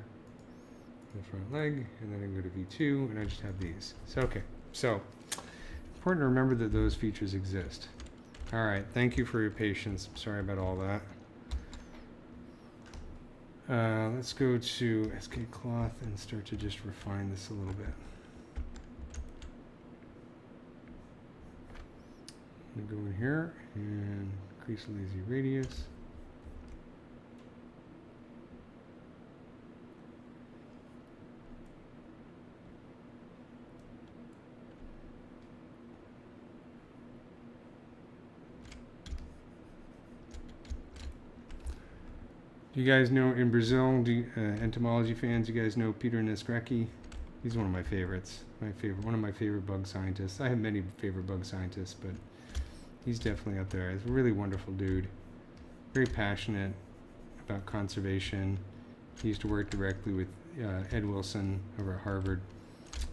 The front leg, and then I go to V2 and I just have these. So okay, so important to remember that those features exist. All right, thank you for your patience. Sorry about all that. Let's go to SK Cloth and start to just refine this a little bit. I'm going to go in here and increase lazy radius. You guys know in Brazil, entomology fans, you guys know Peter Nesrecki? He's one of my favorites. One of my favorite bug scientists. I have many favorite bug scientists, but he's definitely up there. He's a really wonderful dude. Very passionate about conservation. He used to work directly with Ed Wilson over at Harvard.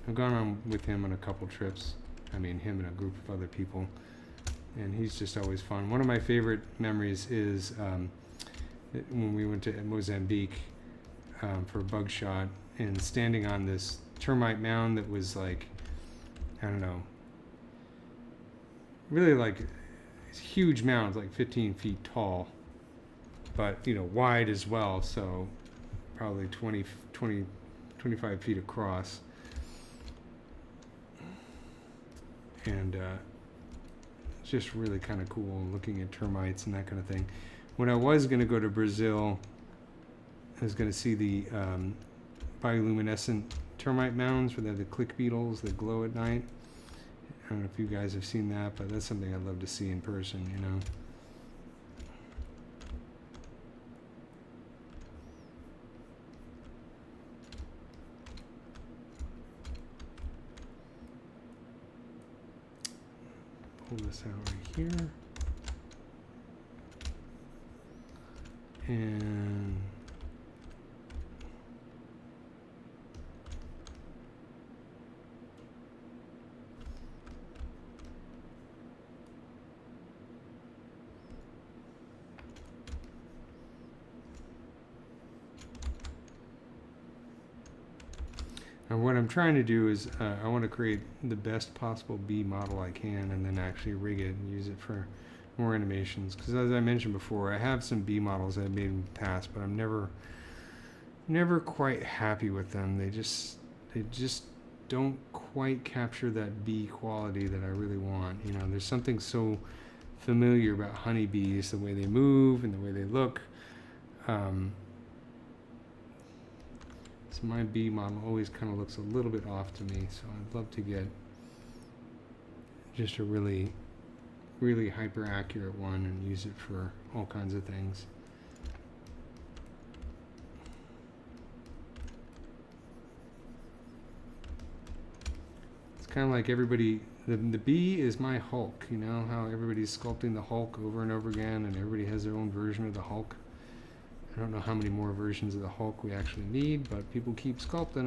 I've gone on with him on a couple trips. I mean, him and a group of other people. And he's just always fun. One of my favorite memories is when we went to Mozambique for a bug shot, and standing on this termite mound that was like, I don't know, really like huge mounds, like 15 feet tall, but wide as well, so probably 25 feet across. And it's just really kind of cool looking at termites and that kind of thing. When I was going to go to Brazil, I was going to see the bioluminescent termite mounds where they have the click beetles that glow at night. I don't know if you guys have seen that, but that's something I'd love to see in person, Pull this out right here. And what I'm trying to do is I want to create the best possible bee model I can, and then actually rig it and use it for more animations. Because as I mentioned before, I have some bee models I've made in the past, but I'm never quite happy with them. They just don't quite capture that bee quality that I really want. There's something so familiar about honeybees, the way they move and the way they look. So my bee model always kind of looks a little bit off to me, so I'd love to get just a really hyper accurate one and use it for all kinds of things. It's kind of like everybody, the bee is my Hulk, how everybody's sculpting the Hulk over and over again, and everybody has their own version of the Hulk. I don't know how many more versions of the Hulk we actually need, but people keep sculpting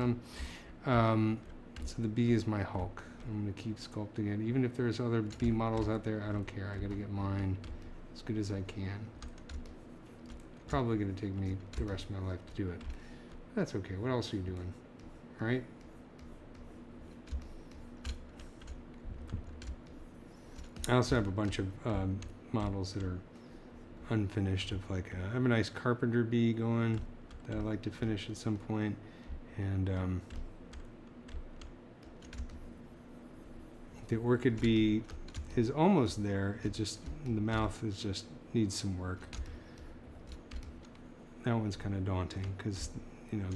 them. So the bee is my Hulk. I'm going to keep sculpting it. Even if there's other bee models out there, I don't care. I got to get mine as good as I can. Probably going to take me the rest of my life to do it. That's okay. What else are you doing? All right? I also have a bunch of models that are unfinished of I have a nice carpenter bee going that I'd like to finish at some point, and the orchid bee is almost there. It just, the mouth needs some work. That one's kind of daunting because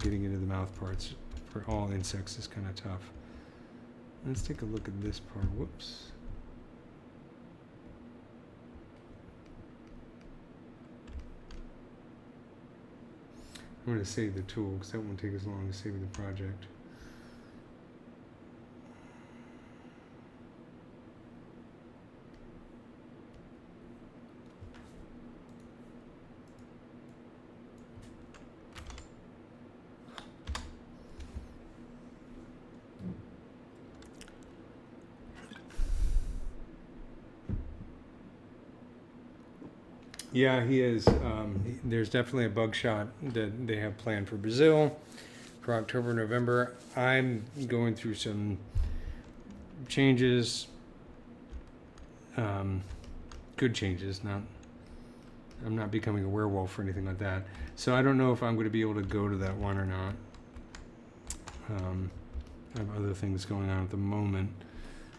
getting into the mouth parts for all insects is kind of tough. Let's take a look at this part. Whoops. I'm going to save the tool because that won't take as long as saving the project. Yeah, he is. There's definitely a bug shot that they have planned for Brazil for October, November. I'm going through some changes, good changes. I'm not becoming a werewolf or anything like that. So I don't know if I'm going to be able to go to that one or not. I have other things going on at the moment,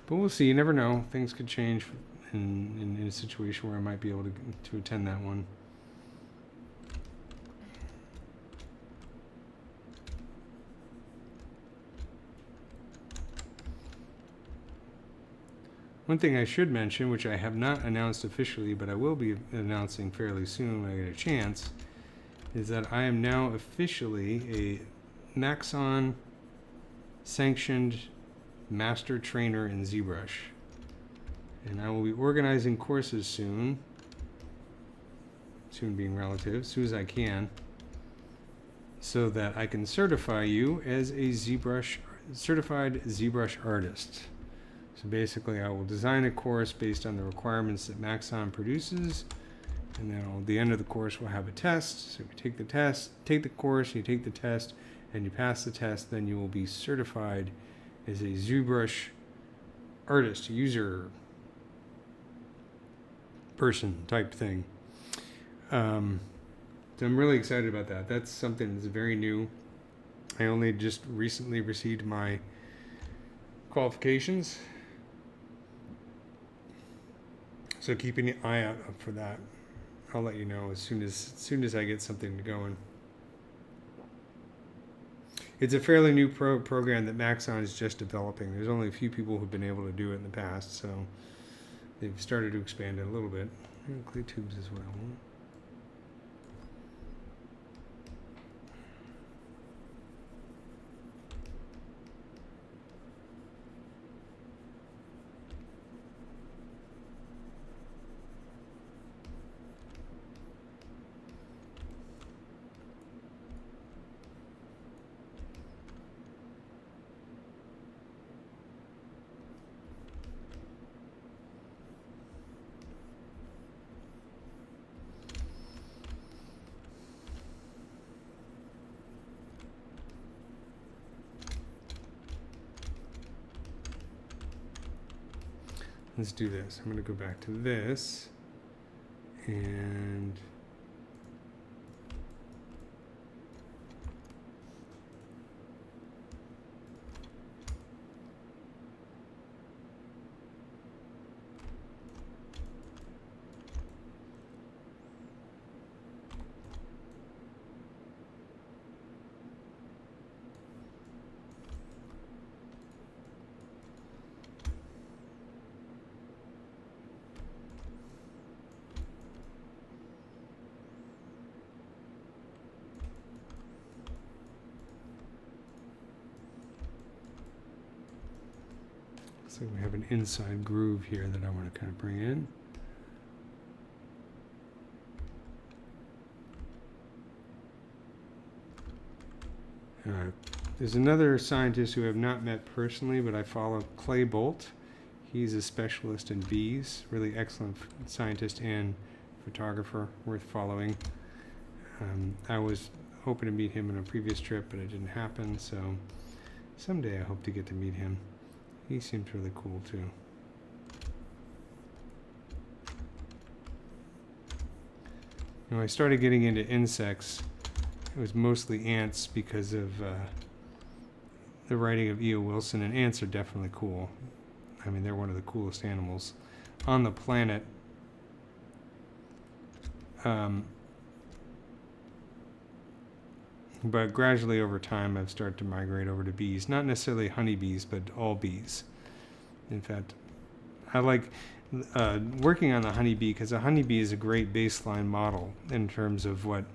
but we'll see. You never know. Things could change in a situation where I might be able to attend that one. One thing I should mention, which I have not announced officially, but I will be announcing fairly soon when I get a chance, is that I am now officially a Maxon sanctioned master trainer in ZBrush. And I will be organizing courses soon being relative, as soon as I can, so that I can certify you as a certified ZBrush artist. So basically I will design a course based on the requirements that Maxon produces, and then at the end of the course we'll have a test. So if you take the test, take the course, you take the test, and you pass the test, then you will be certified as a ZBrush artist, user, person type thing. So I'm really excited about that. That's something that's very new. I only just recently received my qualifications, so keep an eye out for that. I'll let you know as soon as I get something going. It's a fairly new program that Maxon is just developing. There's only a few people who've been able to do it in the past, so they've started to expand it a little bit. And clay tubes as well. Let's do this. I'm going to go back to this and so we have an inside groove here that I want to kind of bring in. There's another scientist who I have not met personally, but I follow, Clay Bolt. He's a specialist in bees, really excellent scientist and photographer, worth following. I was hoping to meet him on a previous trip, but it didn't happen, so someday I hope to get to meet him. He seems really cool too. When I started getting into insects, it was mostly ants because of the writing of E.O. Wilson, and ants are definitely cool. I mean, they're one of the coolest animals on the planet. But gradually over time, I've started to migrate over to bees. Not necessarily honeybees, but all bees. In fact, I like working on the honeybee because a honeybee is a great baseline model in terms of what,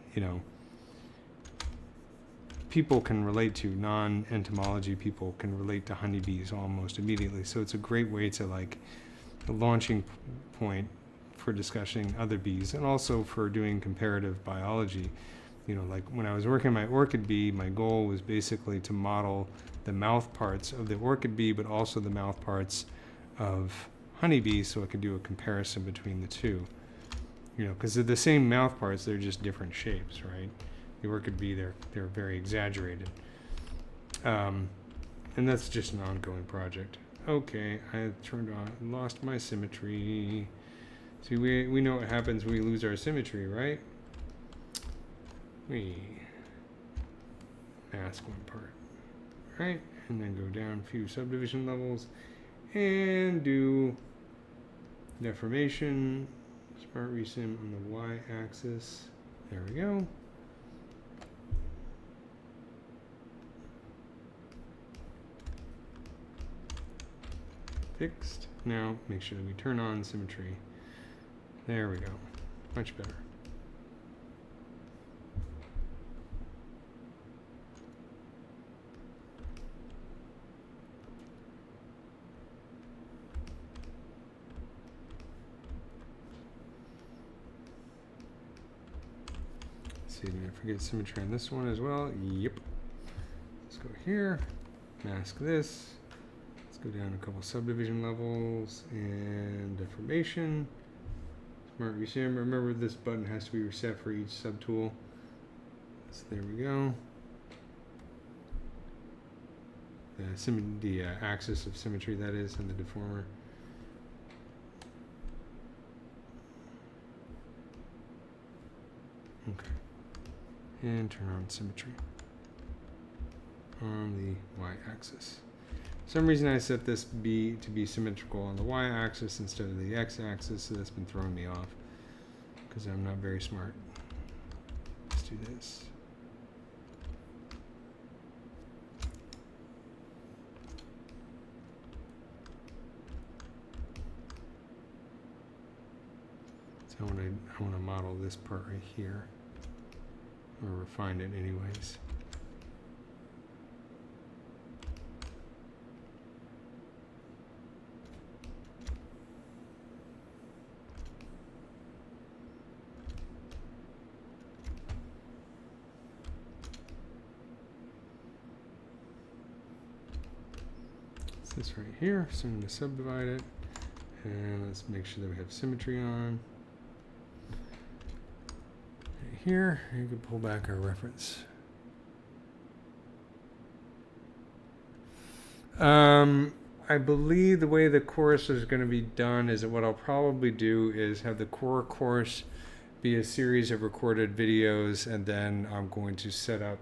people can relate to. Non-entomology people can relate to honeybees almost immediately. So it's a great way to, like, a launching point for discussing other bees and also for doing comparative biology. Like when I was working on my orchid bee, my goal was basically to model the mouth parts of the orchid bee, but also the mouth parts of honeybees, so I could do a comparison between the two. Because they're the same mouth parts, they're just different shapes, right? The orchid bee, they're very exaggerated. And that's just an ongoing project. Okay, I lost my symmetry. See, we know what happens when we lose our symmetry, right? We mask one part, right? And then go down a few subdivision levels and do deformation, smart resim on the y-axis. There we go. Fixed. Now make sure that we turn on symmetry. There we go. Much better. see, did I forget symmetry on this one as well? Yep. Let's go here, mask this. Let's go down a couple subdivision levels and deformation. Smart reset. Remember, this button has to be reset for each subtool. So there we go. The axis of symmetry, that is, and the deformer. Okay. And turn on symmetry on the y-axis. For some reason I set this to be symmetrical on the y-axis instead of the x-axis, so that's been throwing me off because I'm not very smart. Let's do this. So I want to model this part right here, or refine it anyways. This right here, so I'm going to subdivide it, and let's make sure that we have symmetry on. Right here, you can pull back our reference. I believe the way the course is going to be done is that what I'll probably do is have the core course be a series of recorded videos, and then I'm going to set up,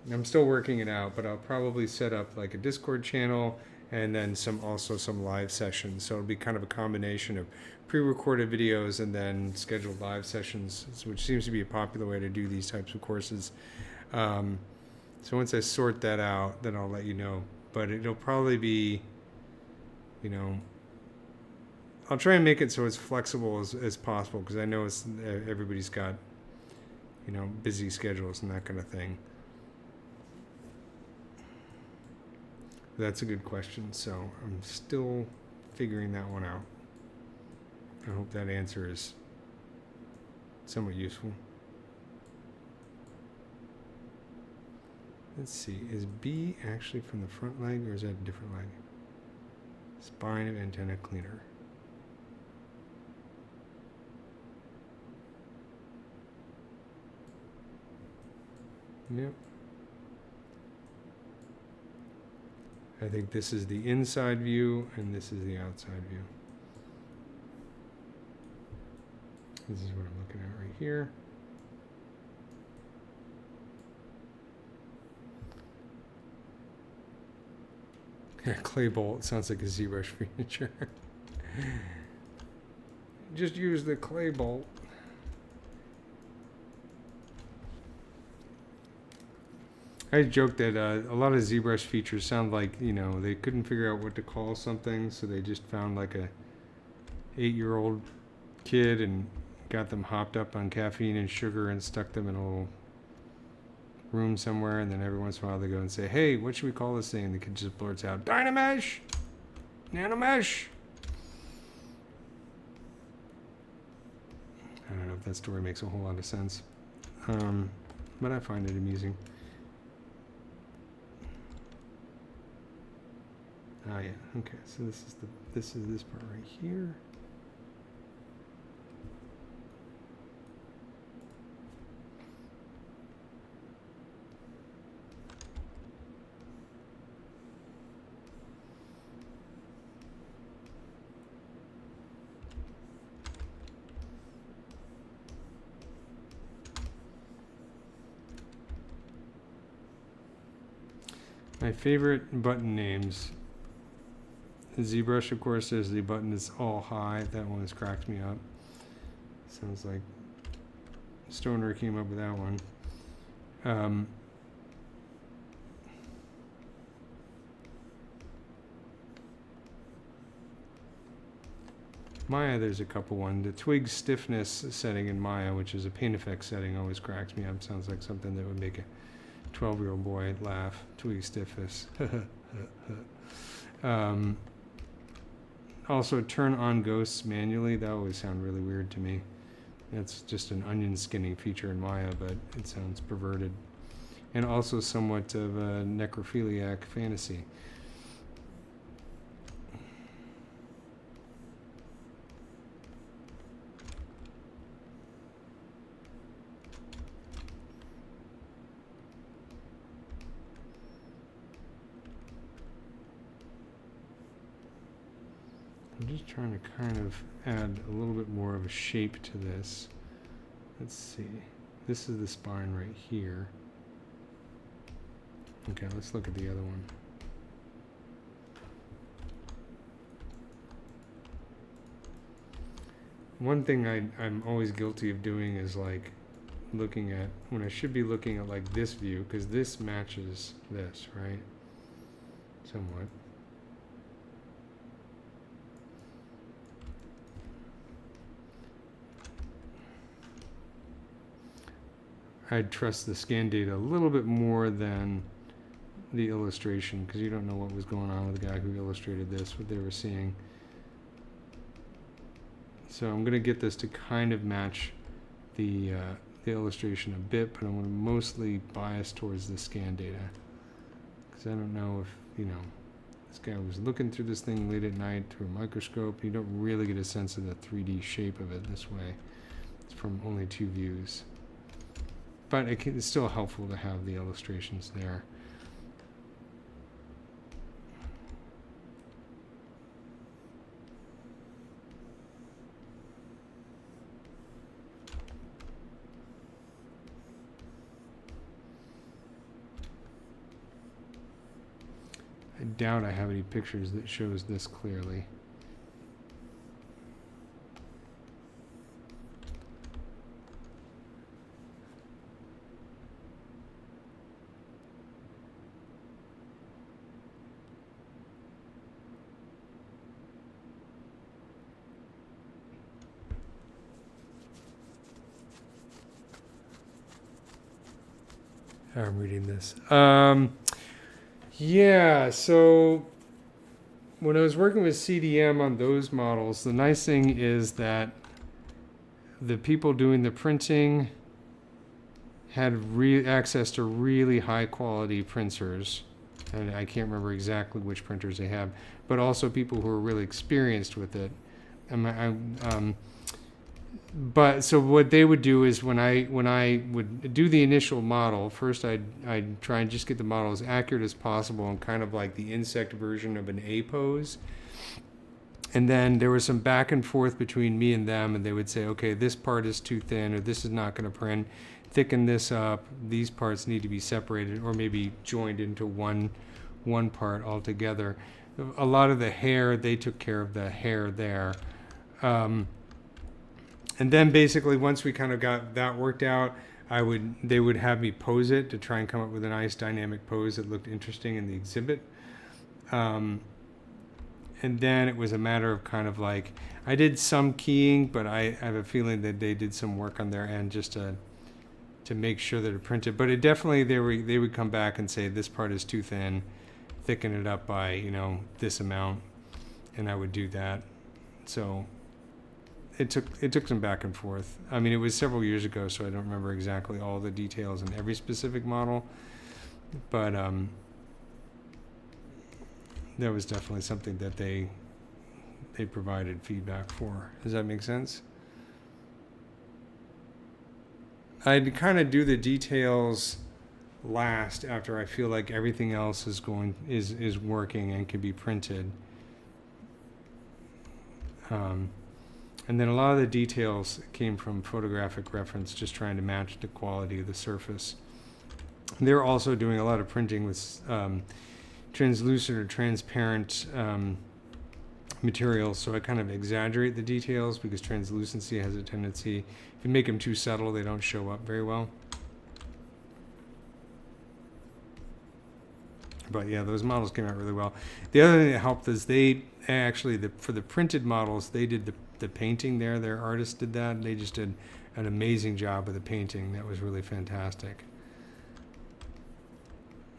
I'm still working it out, but I'll probably set up like a Discord channel and then also some live sessions. So it'll be kind of a combination of pre-recorded videos and then scheduled live sessions, which seems to be a popular way to do these types of courses. So once I sort that out, then I'll let you know. But it'll probably be, you know, I'll try and make it so it's flexible as possible, because I know everybody's got, you know, busy schedules and that kind of thing. That's a good question, so I'm still figuring that one out. I hope that answer is somewhat useful. Let's see, is B actually from the front leg, or is that a different leg? Spine of antenna cleaner. Yep. I think this is the inside view, and this is the outside view. This is what I'm looking at right here. Clay bolt sounds like a ZBrush feature. Just use the clay bolt. I joke that a lot of ZBrush features sound like, you know, they couldn't figure out what to call something, so they just found like a 8-year-old kid and got them hopped up on caffeine and sugar and stuck them in a little room somewhere, and then every once in a while they go and say, hey, what should we call this thing? And the kid just blurts out, Dynamesh! Nanomesh! I don't know if that story makes a whole lot of sense, but I find it amusing. Oh yeah, okay, so this is this part right here. My favorite button names. ZBrush, of course, is the button that's all high. That one has cracked me up. Sounds like Stoner came up with that one. Maya, there's a couple one. The twig stiffness setting in Maya, which is a paint effect setting, always cracks me up. Sounds like something that would make a 12-year-old boy laugh. Twig stiffness. Also, turn on ghosts manually. That always sounds really weird to me. That's just an onion skinning feature in Maya, but it sounds perverted. And also somewhat of a necrophiliac fantasy. I'm just trying to kind of add a little bit more of a shape to this. Let's see. This is the spine right here. Okay, let's look at the other one. One thing I'm always guilty of doing is like looking at, when I should be looking at like this view, because this matches this, right? Somewhat. I'd trust the scan data a little bit more than the illustration, because you don't know what was going on with the guy who illustrated this, what they were seeing. So I'm going to get this to kind of match the illustration a bit, but I'm going to mostly bias towards the scan data, because I don't know if, you know, this guy was looking through this thing late at night through a microscope. You don't really get a sense of the 3D shape of it this way. It's from only 2 views. But it's still helpful to have the illustrations there. I doubt I have any pictures that shows this clearly. I'm reading this. Yeah, so when I was working with CDM on those models, the nice thing is that the people doing the printing had access to really high quality printers. And I can't remember exactly which printers they have, but also people who are really experienced with it. But so what they would do is when I would do the initial model, first I'd try and just get the model as accurate as possible and kind of like the insect version of an A pose. And then there was some back and forth between me and them, and they would say, okay, this part is too thin, or this is not going to print. Thicken this up. These parts need to be separated, or maybe joined into one part altogether. A lot of the hair, they took care of the hair there. And then basically once we kind of got that worked out, they would have me pose it to try and come up with a nice dynamic pose that looked interesting in the exhibit. And then it was a matter of kind of like, I did some keying, but I have a feeling that they did some work on their end just to make sure that it printed. But it definitely, they would come back and say, this part is too thin, thicken it up by, you know, this amount. And I would do that. So it took some back and forth. I mean, it was several years ago, so I don't remember exactly all the details in every specific model, but that was definitely something that they provided feedback for. Does that make sense? I'd kind of do the details last after I feel like everything else is working and can be printed. And then a lot of the details came from photographic reference, just trying to match the quality of the surface. They're also doing a lot of printing with translucent or transparent materials, so I kind of exaggerate the details because translucency has a tendency, if you make them too subtle, they don't show up very well. But yeah, those models came out really well. The other thing that helped is they actually, for the printed models, they did the painting there. Their artists did that. They just did an amazing job with the painting. That was really fantastic.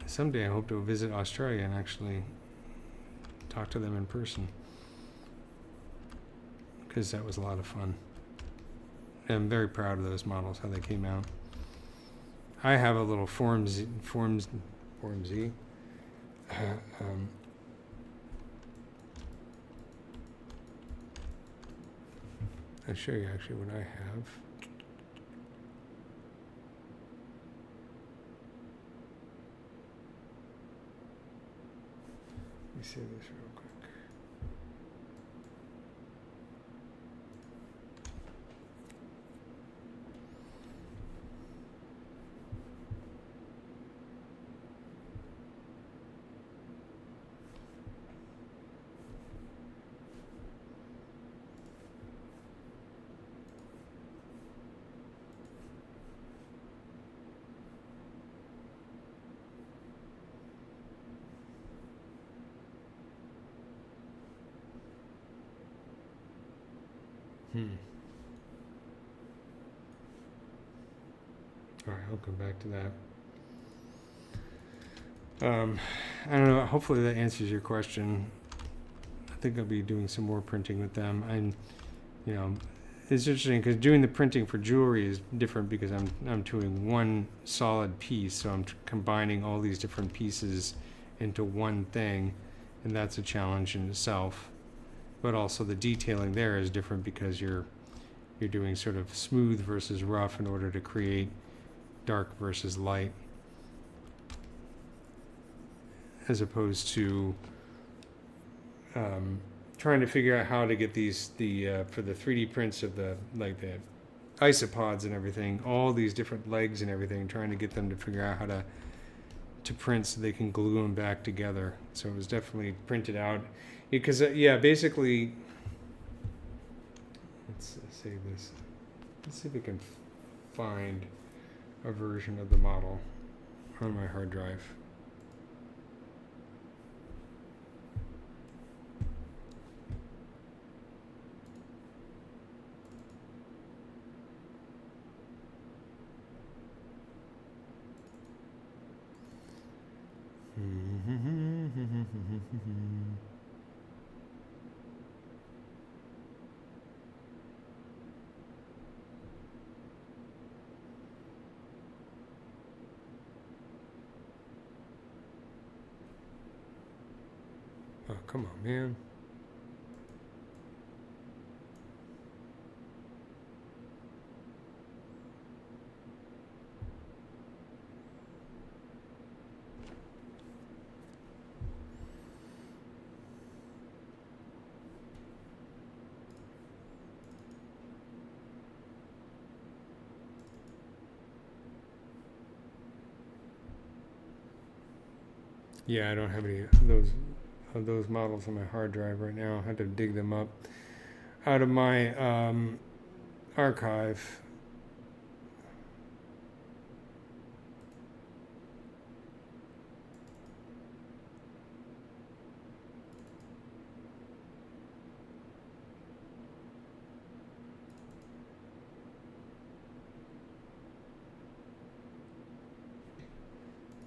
Someday I hope to visit Australia and actually talk to them in person, because that was a lot of fun. am very proud of those models, how they came out. I have a little Form Z. I'll show you actually what I have. Let me see this real quick. All right, I'll come back to that. I don't know. Hopefully that answers your question. I think I'll be doing some more printing with them. And it's interesting because doing the printing for jewelry is different because I'm doing one solid piece, so I'm combining all these different pieces into one thing, and that's a challenge in itself. But also the detailing there is different because you're doing sort of smooth versus rough in order to create dark versus light, as opposed to trying to figure out how to get these for the 3D prints of the isopods and everything, all these different legs and everything, trying to get them to figure out how to print so they can glue them back together. So it was definitely printed out because basically, let's save this. Let's see if we can find a version of the model on my hard drive. Oh, come on, man. Yeah, I don't have any of those models on my hard drive right now. I had to dig them up out of my archive.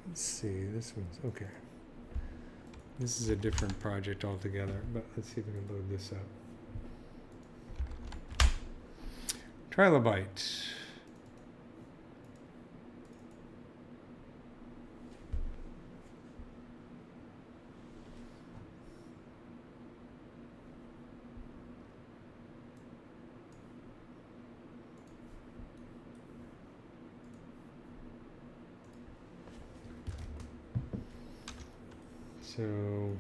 Let's see, this one's okay. This is a different project altogether, but let's see if we can load this up. Trilobite. So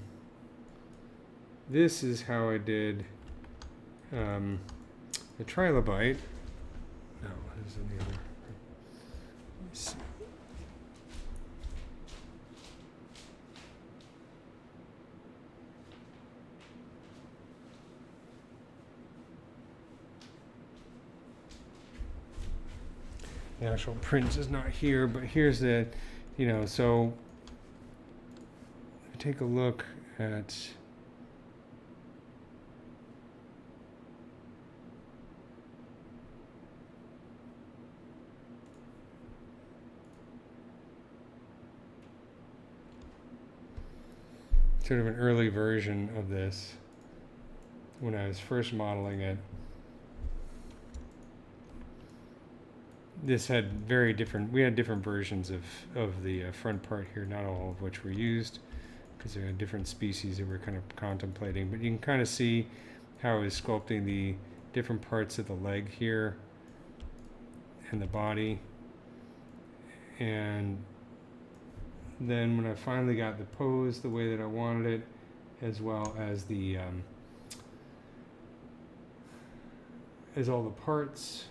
this is how I did the trilobite. No, this is the other. Let's see. The actual print is not here, but here's the, so take a look at sort of an early version of this when I was first modeling it. this had very different, we had different versions of the front part here, not all of which were used because there are different species that we're kind of contemplating, but you can kind of see how I was sculpting the different parts of the leg here and the body. And then when I finally got the pose the way that I wanted it, as well as the as all the parts,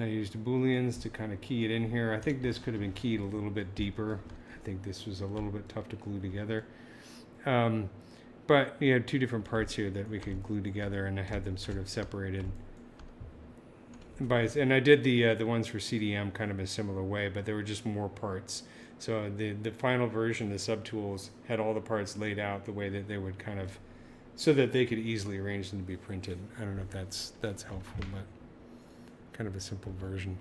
I used Booleans to kind of key it in here. I think this could have been keyed a little bit deeper. I think this was a little bit tough to glue together. But you had two different parts here that we could glue together, and I had them sort of separated. And I did the ones for CDM kind of a similar way, but there were just more parts. So the final version, the subtools, had all the parts laid out the way that they would kind of, so that they could easily arrange them to be printed. I don't know if that's helpful, but kind of a simple version.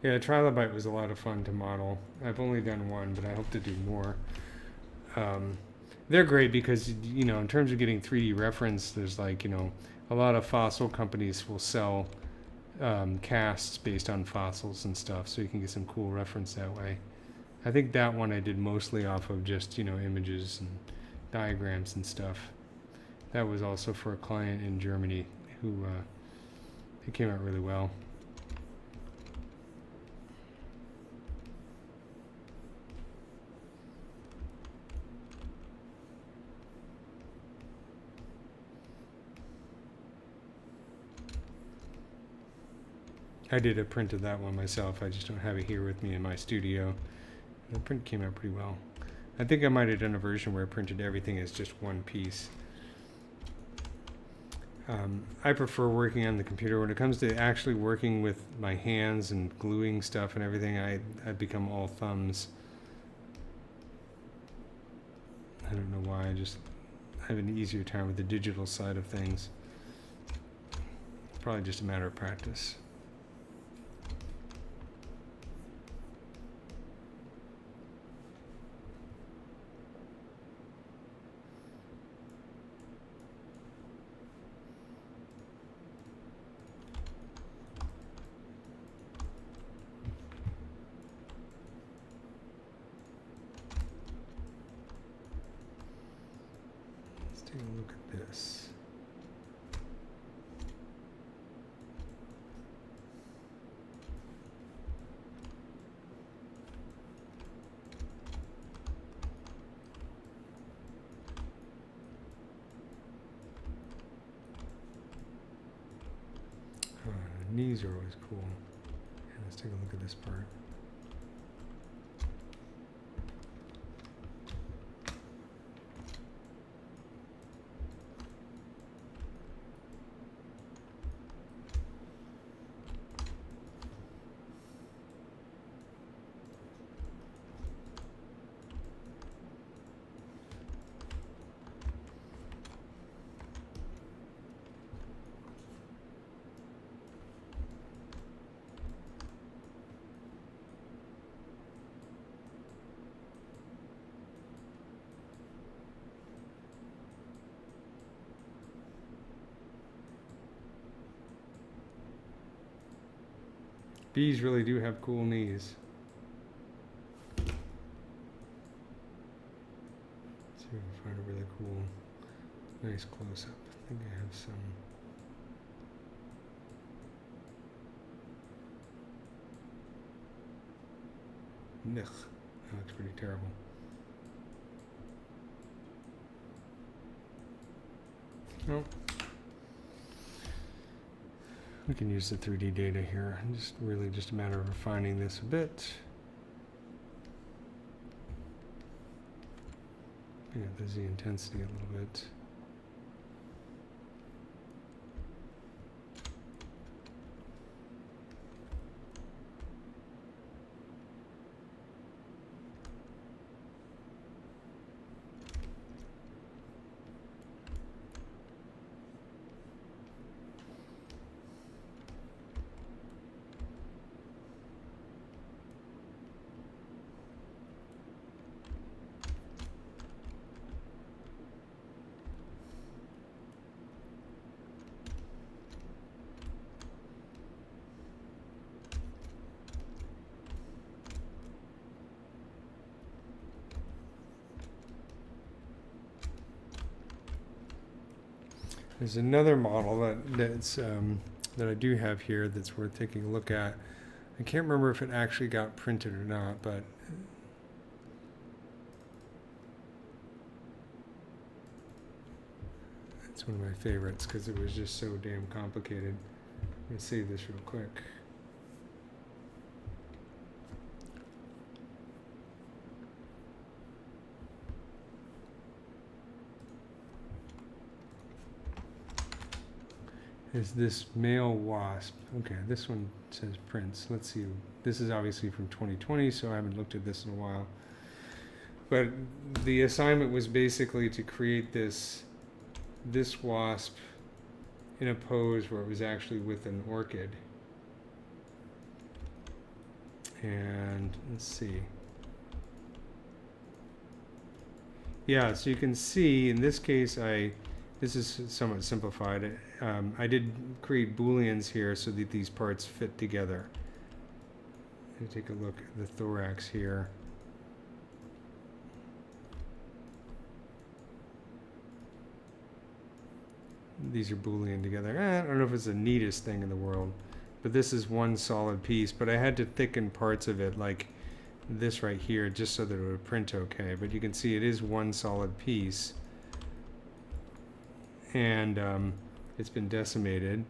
Yeah, Trilobite was a lot of fun to model. I've only done one, but I hope to do more. They're great because, you know, in terms of getting 3D reference, there's like, you know, a lot of fossil companies will sell casts based on fossils and stuff, so you can get some cool reference that way. I think that one I did mostly off of just, you know, images and diagrams and stuff. That was also for a client in Germany who it came out really well. I did a print of that one myself. I just don't have it here with me in my studio. The print came out pretty well. I think I might have done a version where I printed everything as just one piece. I prefer working on the computer. When it comes to actually working with my hands and gluing stuff and everything, I've become all thumbs. I don't know why. I just have an easier time with the digital side of things. Probably just a matter of practice. Take a look at this. Knees are always cool. And let's take a look at this part. Bees really do have cool knees. Let's see if I can find a really cool, nice close-up. I think I have some. Ugh, that looks pretty terrible. No. We can use the 3D data here. Just really just a matter of refining this a bit. Yeah, there's the intensity a little bit. There's another model that I do have here that's worth taking a look at. I can't remember if it actually got printed or not, but it's one of my favorites because it was just so damn complicated. I'm going to save this real quick. Is this male wasp. Okay, this one says prints. Let's see. This is obviously from 2020, so I haven't looked at this in a while. But the assignment was basically to create this wasp in a pose where it was actually with an orchid. And let's see. Yeah, so you can see in this case this is somewhat simplified. I did create booleans here so that these parts fit together. Let me take a look at the thorax here. These are boolean together. I don't know if it's the neatest thing in the world, but this is one solid piece. But I had to thicken parts of it like this right here just so that it would print okay. But you can see it is one solid piece. And it's been decimated,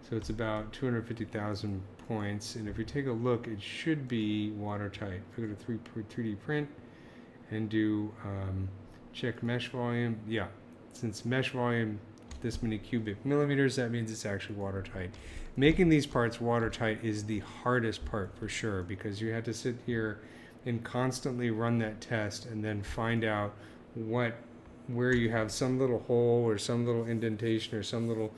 so it's about 250,000 points. And if you take a look, it should be watertight. If we go to 3D print and do check mesh volume, yeah, since mesh volume this many cubic millimeters, that means it's actually watertight. Making these parts watertight is the hardest part for sure, because you have to sit here and constantly run that test and then find out where you have some little hole or some little indentation or some little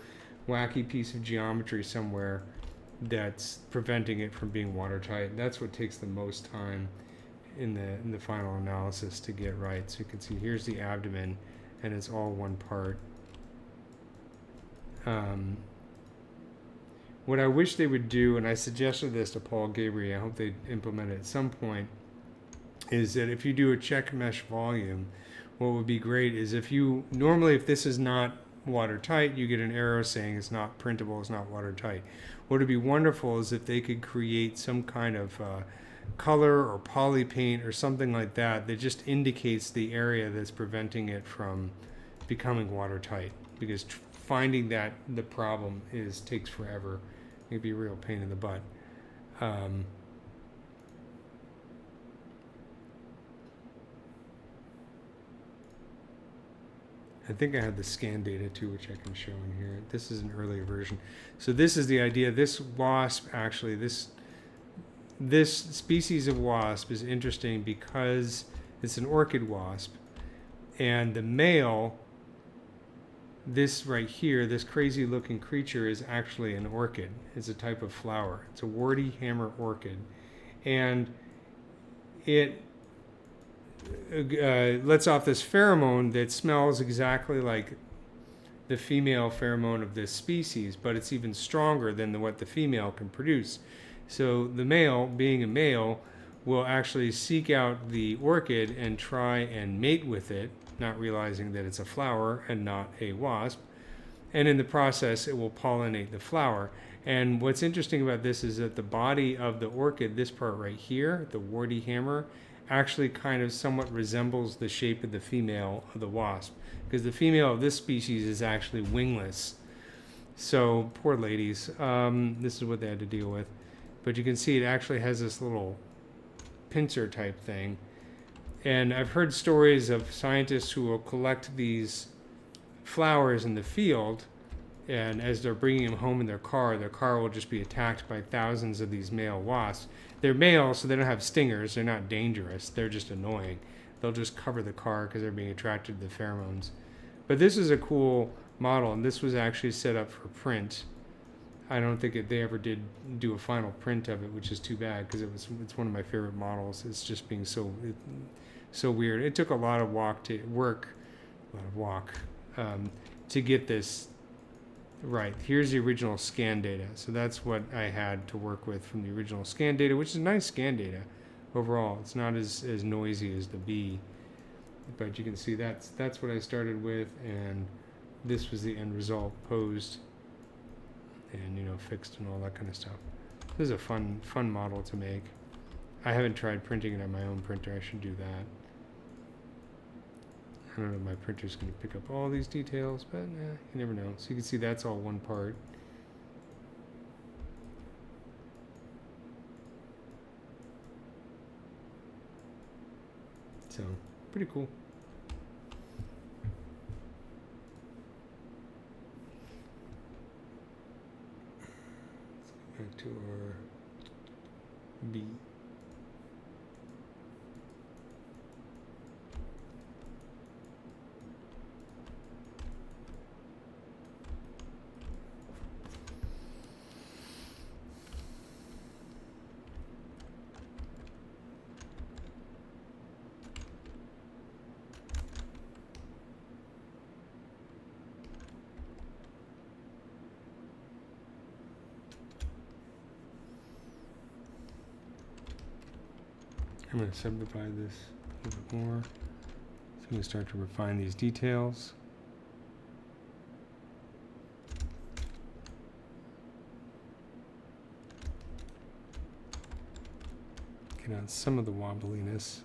wacky piece of geometry somewhere that's preventing it from being watertight. That's what takes the most time in the final analysis to get right. So you can see here's the abdomen, and it's all one part. What I wish they would do, and I suggested this to Paul Gabriel, I hope they implement it at some point, is that if you do a check mesh volume, what would be great is if this is not watertight, you get an arrow saying it's not printable, it's not watertight. What would be wonderful is if they could create some kind of color or poly paint or something like that that just indicates the area that's preventing it from becoming watertight, because finding that the problem takes forever. It'd be a real pain in the butt. I think I have the scan data too, which I can show in here. This is an earlier version. So this is the idea. This wasp, actually, this species of wasp is interesting because it's an orchid wasp. And the male, this right here, this crazy looking creature is actually an orchid. It's a type of flower. It's a warty hammer orchid. And it lets off this pheromone that smells exactly like the female pheromone of this species, but it's even stronger than what the female can produce. So the male, being a male, will actually seek out the orchid and try and mate with it, not realizing that it's a flower and not a wasp. And in the process, it will pollinate the flower. And what's interesting about this is that the body of the orchid, this part right here, the warty hammer, actually kind of somewhat resembles the shape of the female of the wasp, because the female of this species is actually wingless. So poor ladies, this is what they had to deal with. But you can see it actually has this little pincer type thing. And I've heard stories of scientists who will collect these flowers in the field, and as they're bringing them home in their car will just be attacked by thousands of these male wasps. They're male, so they don't have stingers. They're not dangerous. They're just annoying. They'll just cover the car because they're being attracted to the pheromones. But this is a cool model, and this was actually set up for print. I don't think they ever did do a final print of it, which is too bad, because it's one of my favorite models. It's just being so weird. It took a lot of work to get this right. Here's the original scan data. So that's what I had to work with from the original scan data, which is nice scan data overall. It's not as noisy as the bee, but you can see that's what I started with, and this was the end result posed and, you know, fixed and all that kind of stuff. This is a fun model to make. I haven't tried printing it on my own printer. I should do that. I don't know if my printer's going to pick up all these details, but you never know. So you can see that's all one part. So, pretty cool. Let's go back to our B. I'm going to subdivide this a little bit more. So I'm going to start to refine these details. Get out some of the wobbliness.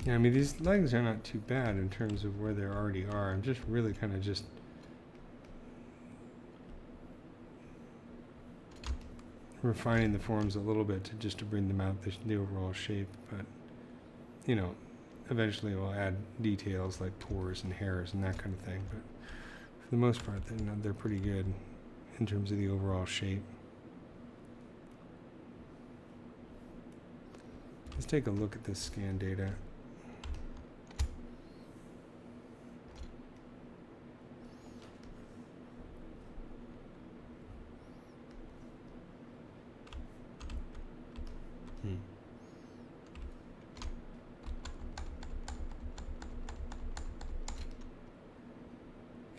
Yeah, I mean, these legs are not too bad in terms of where they already are. I'm just really kind of just refining the forms a little bit to bring them out the overall shape. But, you know, eventually we'll add details like pores and hairs and that kind of thing. But for the most part, they're pretty good in terms of the overall shape. Let's take a look at this scan data.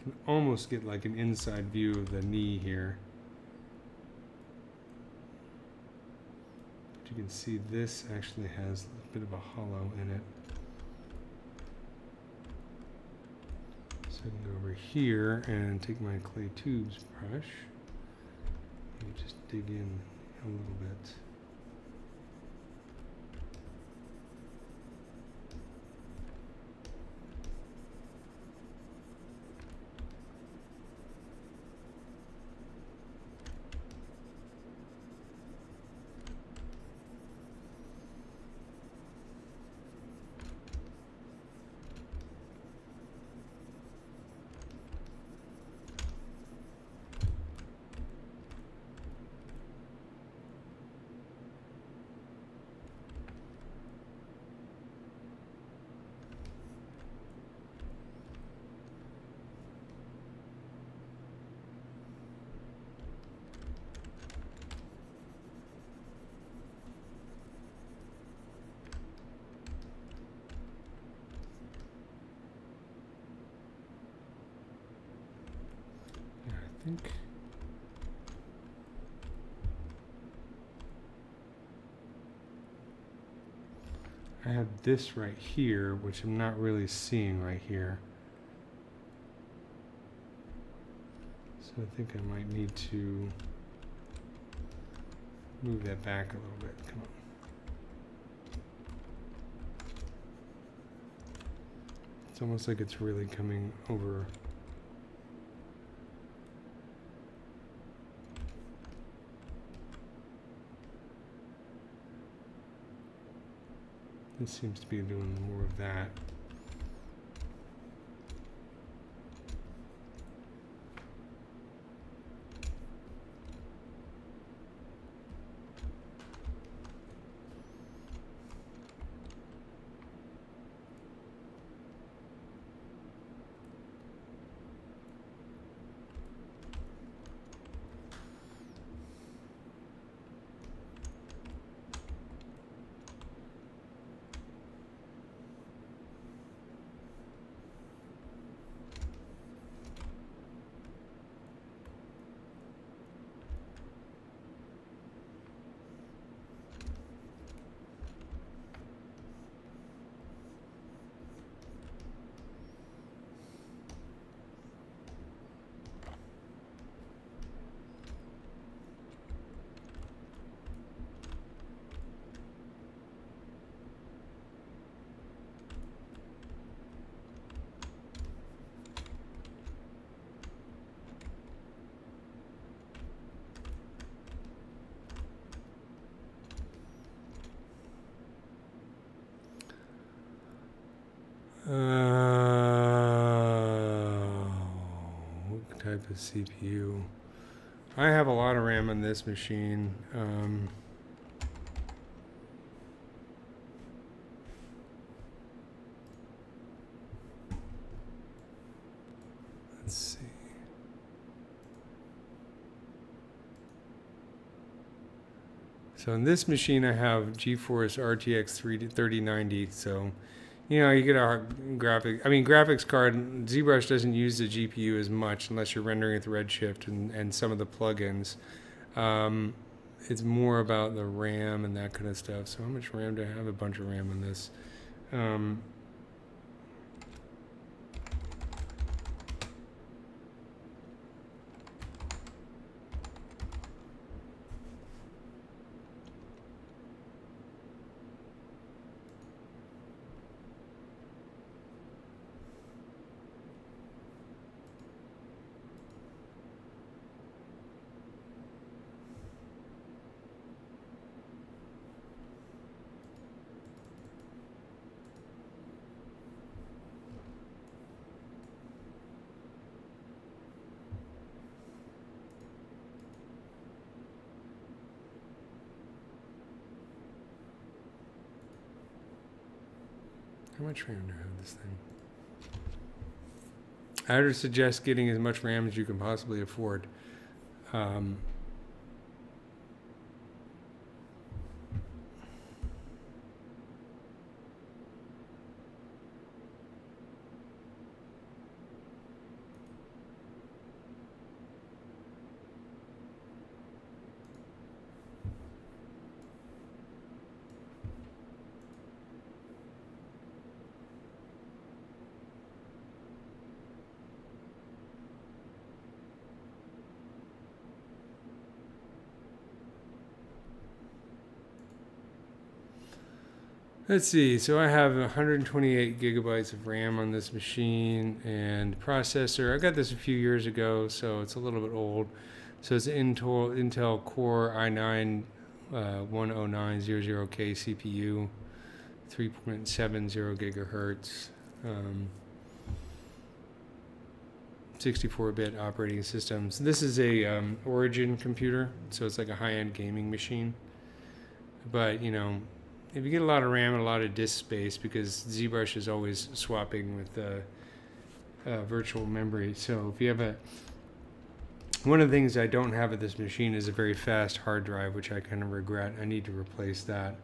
Can almost get like an inside view of the knee here. But you can see this actually has a bit of a hollow in it. So I can go over here and take my clay tubes brush and just dig in a little bit. think. I have this right here, which I'm not really seeing right here. So I think I might need to move that back a little bit. Come on. It's almost like it's really coming over. This seems to be doing more of that. What type of CPU? I have a lot of RAM on this machine. Let's see. So in this machine, I have GeForce RTX 3090. So, you know, you get a graphics card. ZBrush doesn't use the GPU as much unless you're rendering with Redshift and some of the plugins. It's more about the RAM and that kind of stuff. So how much RAM do I have? A bunch of RAM on this. How much RAM do I have this thing? I would suggest getting as much RAM as you can possibly afford. Let's see, so I have 128 gigabytes of RAM on this machine and processor. I got this a few years ago, so it's a little bit old. So it's an Intel Core i9 10900K CPU, 3.70 gigahertz, 64-bit operating system. So this is a Origin computer, so it's like a high-end gaming machine. But, you know, if you get a lot of RAM and a lot of disk space, because ZBrush is always swapping with virtual memory. So if you have one of the things I don't have at this machine is a very fast hard drive, which I kind of regret. I need to replace that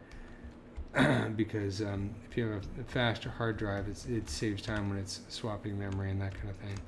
because if you have a faster hard drive, it saves time when it's swapping memory and that kind of thing.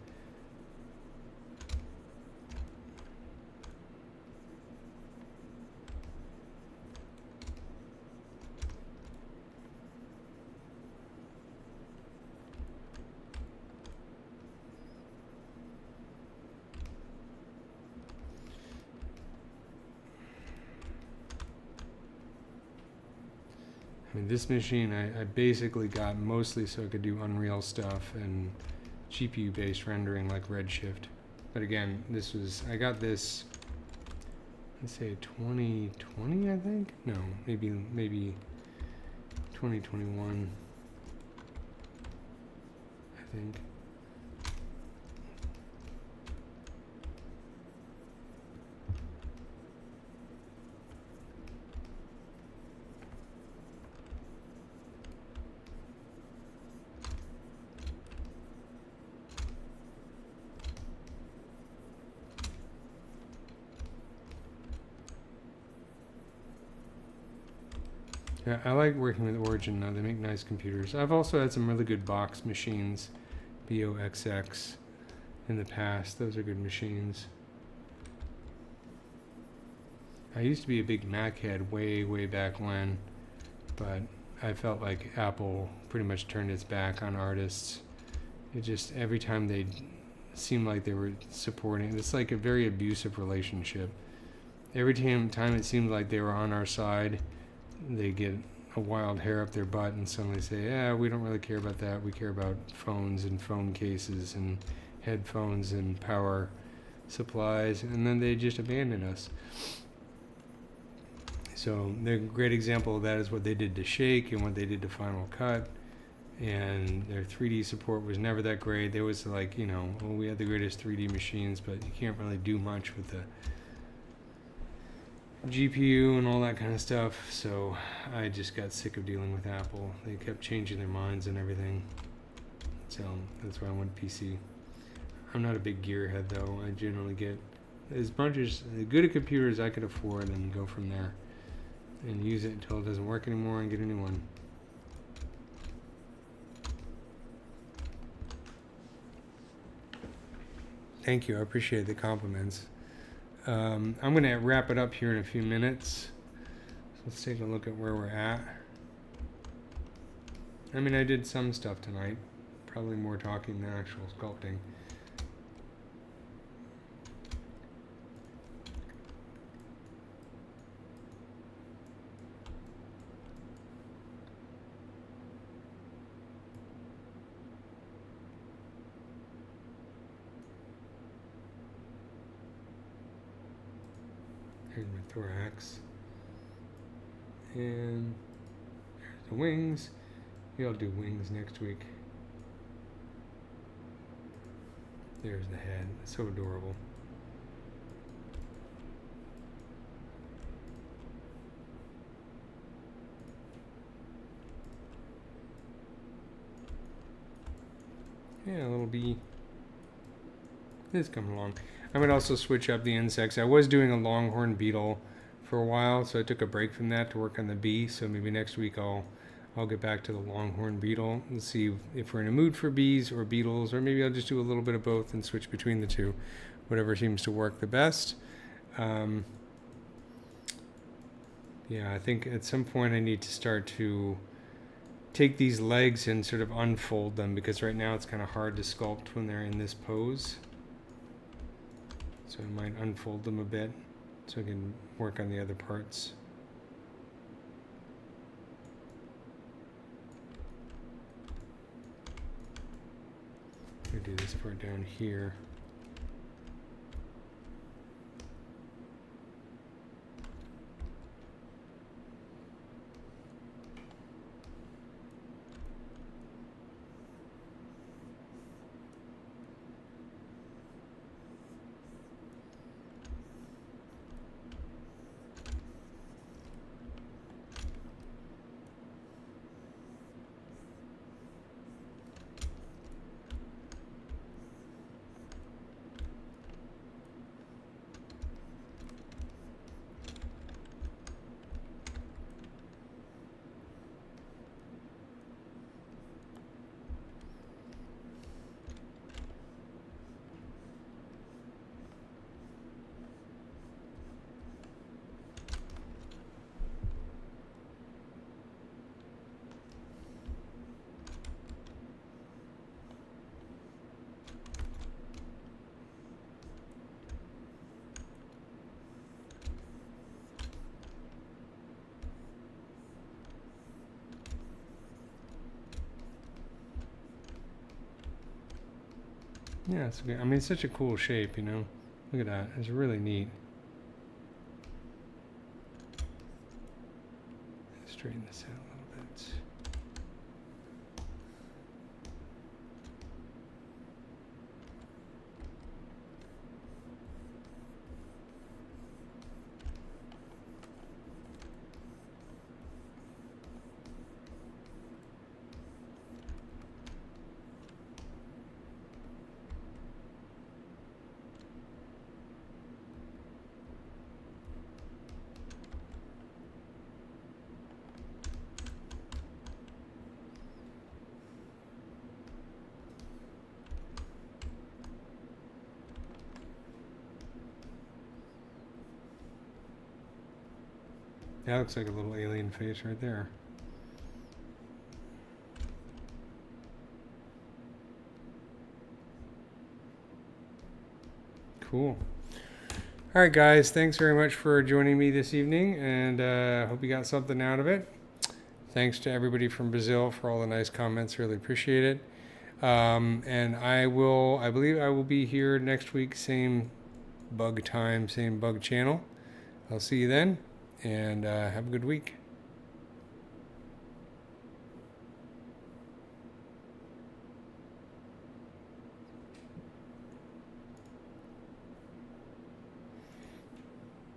I mean, this machine I basically got mostly so I could do Unreal stuff and GPU-based rendering like Redshift. But again, I got this, let's say 2020, I think? No, maybe 2021, I think. Yeah, I like working with Origin now. They make nice computers. I've also had some really good box machines, BOXX, in the past. Those are good machines. I used to be a big Mac head way back when, but I felt like Apple pretty much turned its back on artists. It just, every time they seemed like they were supporting, it's like a very abusive relationship. Every time it seemed like they were on our side, they get a wild hair up their butt and suddenly say, yeah, we don't really care about that. We care about phones and phone cases and headphones and power supplies. And then they just abandon us. So a great example of that is what they did to Shake and what they did to Final Cut. And their 3D support was never that great. They was like, we had the greatest 3D machines, but you can't really do much with the GPU and all that kind of stuff. So I just got sick of dealing with Apple. They kept changing their minds and everything. So that's why I went PC. I'm not a big gearhead though. I generally get as good a computer as I could afford and go from there and use it until it doesn't work anymore and get a new one. Thank you. I appreciate the compliments. I'm going to wrap it up here in a few minutes. So let's take a look at where we're at. I mean, I did some stuff tonight. Probably more talking than actual sculpting. Here's my thorax. And there's the wings. Maybe I'll do wings next week. There's the head. It's so adorable. Yeah, a little bee. It's coming along. I would also switch up the insects. I was doing a longhorn beetle for a while, so I took a break from that to work on the bee. So maybe next week I'll get back to the longhorn beetle and see if we're in a mood for bees or beetles, or maybe I'll just do a little bit of both and switch between the two, whatever seems to work the best. Yeah, I think at some point I need to start to take these legs and sort of unfold them, because right now it's kind of hard to sculpt when they're in this pose. So I might unfold them a bit so I can work on the other parts. I'm going to do this part down here. Yeah, it's good. I mean, it's such a cool shape, you know. Look at that. It's really neat. Straighten this out a little bit. That looks like a little alien face right there. Cool. All right, guys. Thanks very much for joining me this evening, and hope you got something out of it. Thanks to everybody from Brazil for all the nice comments. Really appreciate it. And I believe I will be here next week, same bug time, same bug channel. I'll see you then, and have a good week.